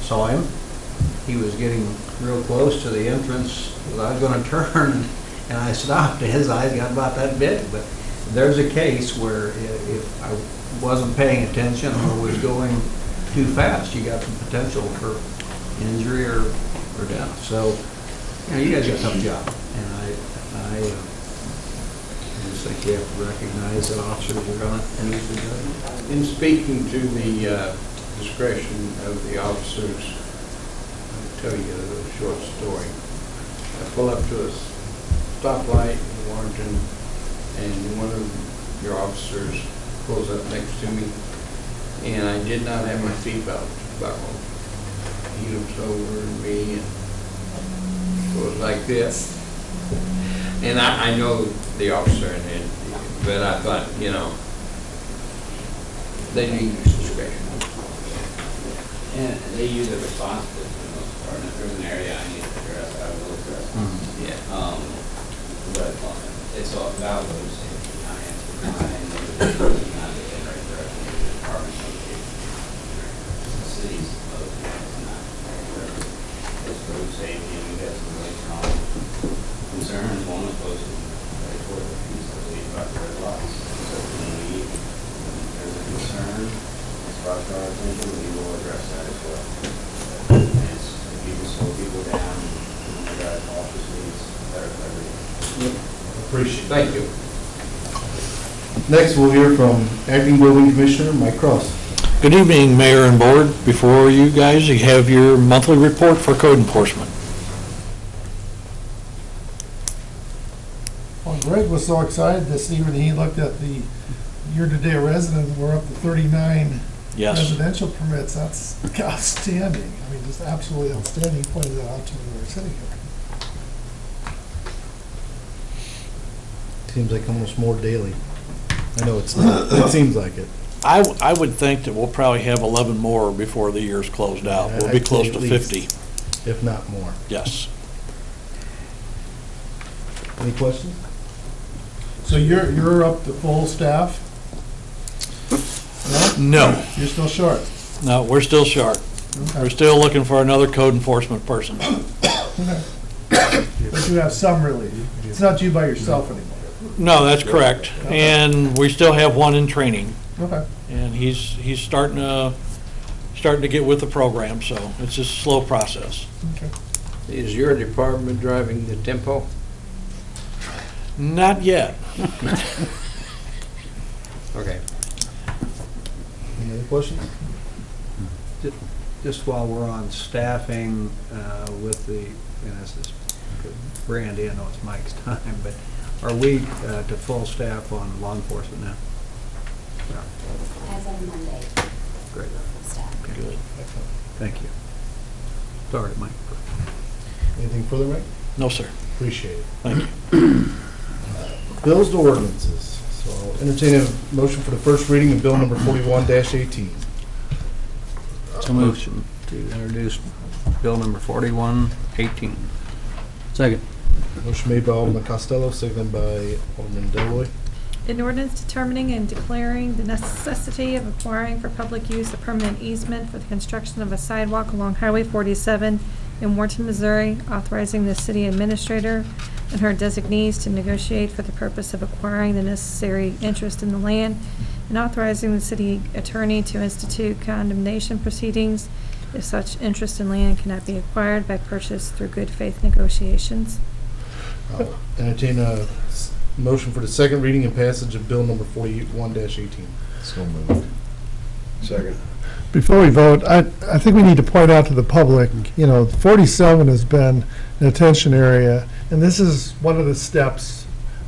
saw him. He was getting real close to the entrance. I was going to turn, and I stopped. His eyes got about that big. But there's a case where if I wasn't paying attention or was going too fast, you got the potential for injury or death. So, you guys got a tough job, and I just think you have to recognize that officers are going to use the judgment. In speaking to the discretion of the officers, I'll tell you a short story. I pull up to a stoplight in Warrenton, and one of your officers pulls up next to me, and I did not have my seatbelt buckled. He looks over at me and goes like this. And I know the officer, but I thought, they need discretion. And they use it responsibly for the most part. And if there's an area I need to address, I will address it. Yeah. But it's all about road safety. I am not in the right direction. The department location. The city's location is not right. It's road safety, and we have some really strong concerns. One was posted right toward the piece, I believe, about the red lights. So when there's a concern, it's brought to our attention. attention, we will address that as well. And if you can slow people down, and they got office needs, better for everyone. Appreciate it. Thank you. Next, we'll hear from Acting Building Commissioner Mike Cross. Good evening, Mayor and Board. Before you guys, you have your monthly report for code enforcement. Well, Greg was so excited this evening, he looked at the year-to-date residents, we're up to 39 Yes. residential permits. That's outstanding. I mean, just absolutely outstanding. He pointed that out to me when we were sitting here. Seems like almost more daily. I know it's not, it seems like it. I would think that we'll probably have 11 more before the year's closed out. We'll be I'd say close at to least, 50. If not more. Yes. Any questions? So you're up to full staff? No. You're still short? No, we're still short. Okay. We're still looking for another code enforcement person. Okay. But you have some relief. It's not you by yourself anymore. No, that's correct. And we still have one in training. Okay. And he's starting to get with the program, so it's just a slow process. Okay. Is your department driving the tempo? Not yet. Okay. Any other questions? Just while we're on staffing with the, and this is Brandy, I know it's Mike's time, but are we to full staff on law enforcement now? As of Monday. Great. Staff. Okay. Good. Thank you. Sorry, Mike. Anything further, Mike? No, sir. Appreciate it. Thank you. Bills to ordinances. So I'll entertain a motion for the first reading of bill number 41-18. So motion to introduce bill number 4118. Second. Motion made by Alderman Costello, seconded by Alderman Deloy. An ordinance determining and declaring the necessity of acquiring for public use a permanent easement for the construction of a sidewalk along Highway 47 in Warrenton, Missouri, authorizing the city administrator and her designees to negotiate for the purpose of acquiring the necessary interest in the land, and authorizing the city attorney to institute condemnation proceedings if such interest in land cannot be acquired by purchase through good faith negotiations. I'll entertain a motion for the second reading and passage of bill number 41-18. So moved. Second. Before we vote, I think we need to point out to the public, 47 has been an attention area, and this is one of the steps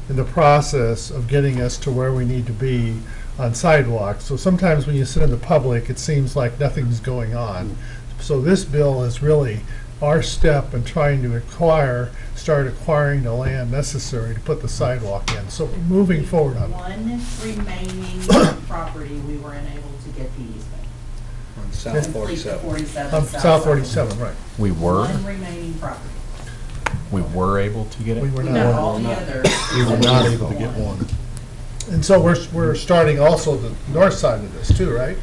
in the process of getting us to where we need to be on sidewalks. So sometimes when you sit in the public, it seems like nothing's going on. So this bill is really our step in trying to start acquiring the land necessary to put the sidewalk in. So moving forward on it. One remaining property, we were unable to get the easement. On South Complete the 47. 47 South 47, right. We were? One remaining property. We were able to get it? We were not. No, all the others. We were not able to get one. And so we're starting also the north side of this too, right?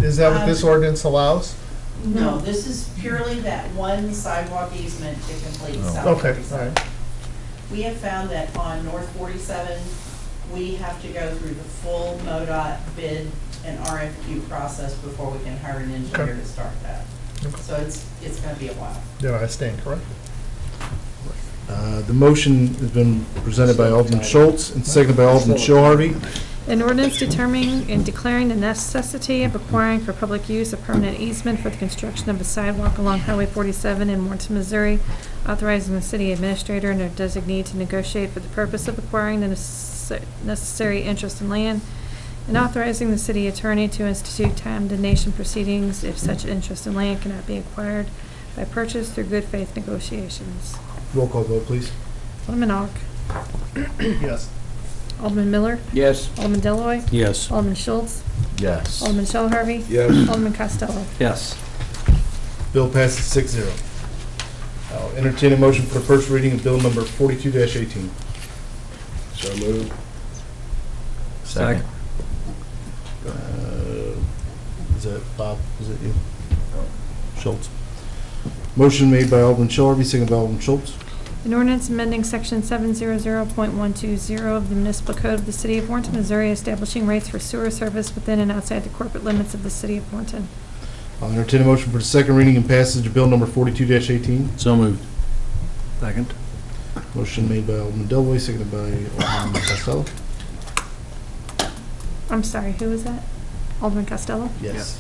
Is that what this ordinance allows? No, this is purely that one sidewalk easement to complete Oh. South Okay, 47. all right. We have found that on North 47, we have to go through the full MoDOT bid and RFQ process before we can hire an engineer Okay. to start that. Okay. So it's going to be a while. Did I stand corrected? The motion has been presented by Alderman Schultz and seconded by Alderman Shell Harvey. An ordinance determining and declaring the necessity of acquiring for public use a permanent easement for the construction of a sidewalk along Highway 47 in Warrenton, Missouri, authorizing the city administrator and their designee to negotiate for the purpose of acquiring the necessary interest in land, and authorizing the city attorney to institute condemnation proceedings if such interest in land cannot be acquired by purchase through good faith negotiations. Roll call vote, please. Alderman Ock. Yes. Alderman Miller. Yes. Alderman Deloy. Yes. Alderman Schultz. Yes. Alderman Shell Harvey. Yes. Alderman Costello. Yes. Bill passes 6-0. I'll entertain a motion for the first reading of bill number 42-18. So moved. Second. Is that Bob? Is it you? Schultz. Motion made by Alderman Shell Harvey, seconded by Alderman Schultz. An ordinance amending section 700.120 of the municipal code of the city of Warrenton, Missouri, establishing rates for sewer service within and outside the corporate limits of the city of Warrenton. I'll entertain a motion for the second reading and passage of bill number 42-18. So moved. Second. Motion made by Alderman Delloy, seconded by Alderman Costello. I'm sorry, who was that? Alderman Costello? Yes.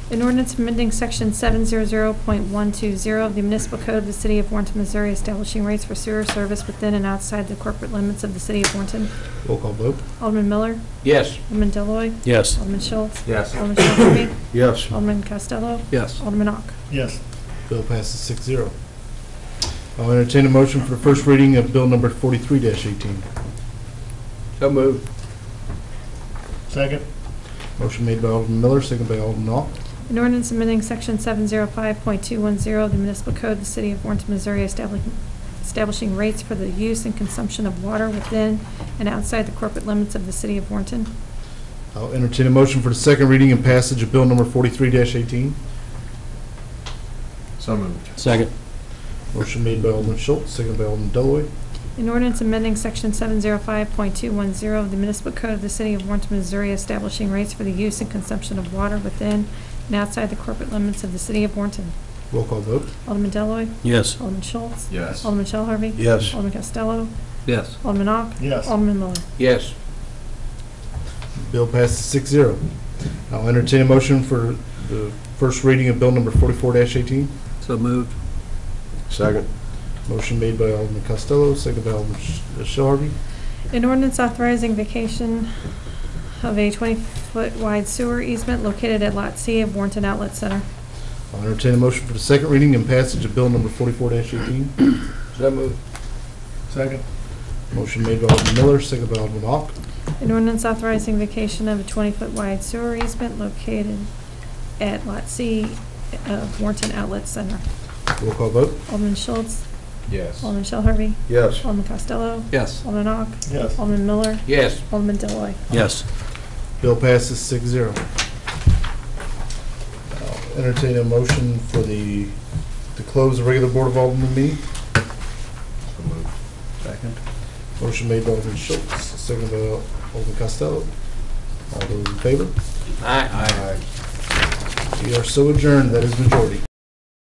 An ordinance amending section 700.120 of the municipal code of the city of Warrenton, Missouri, establishing rates for sewer service within and outside the corporate limits of the city of Warrenton. Roll call vote. Alderman Miller? Yes. Alderman Deloy, Yes. Alderman Schultz? Yes. Alderman Shelby? Yes. Alderman Costello? Yes. Alderman Ock? Yes. Bill passes 6-0. I'll entertain a motion for the first reading of bill number 43-18. So moved. Second. Motion made by Alderman Miller, seconded by Alderman Ock. An ordinance amending section 705.210 of the municipal code of the city of Warrenton, Missouri, establishing rates for the use and consumption of water within and outside the corporate limits of the city of Warrenton. I'll entertain a motion for the second reading and passage of bill number 43-18. So moved. Second. Motion made by Alderman Schultz, seconded by Alderman Deloy. An ordinance amending section 705.210 of the municipal code of the city of Warrenton, Missouri, establishing rates for the use and consumption of water within and outside the corporate limits of the city of Warrenton. Roll call vote. Alderman Deloy, Yes. Alderman Schultz, Yes. Alderman Shell Harvey, Yes. Alderman Costello, Yes. Alderman Ock, Yes. Alderman Miller. Yes. Bill passes 6-0. I'll entertain a motion for the first reading of bill number 44-18. So moved. Second. Motion made by Alderman Costello, seconded by Alderman Shell Harvey. An ordinance authorizing vacation of a 20-foot wide sewer easement located at Lot C of Warrenton Outlet Center. I'll entertain a motion for the second reading and passage of bill number 44-18. So moved. Second. Motion made by Alderman Miller, seconded by Alderman Ock. An ordinance authorizing vacation of a 20-foot wide sewer easement located at Lot C of Warrenton Outlet Center. Roll call vote. Alderman Schultz, Yes. Alderman Shell Harvey, Yes. Alderman Costello, Yes. Alderman Ock, Yes. Alderman Miller, Yes. Alderman Deloy. Yes. Bill passes 6-0. I'll entertain a motion for to close the regular Board of Alderman meeting. So moved. Second. Motion made by Alderman Schultz, seconded by Alderman Costello. All those in favor? Aye. We are so adjourned, that is majority.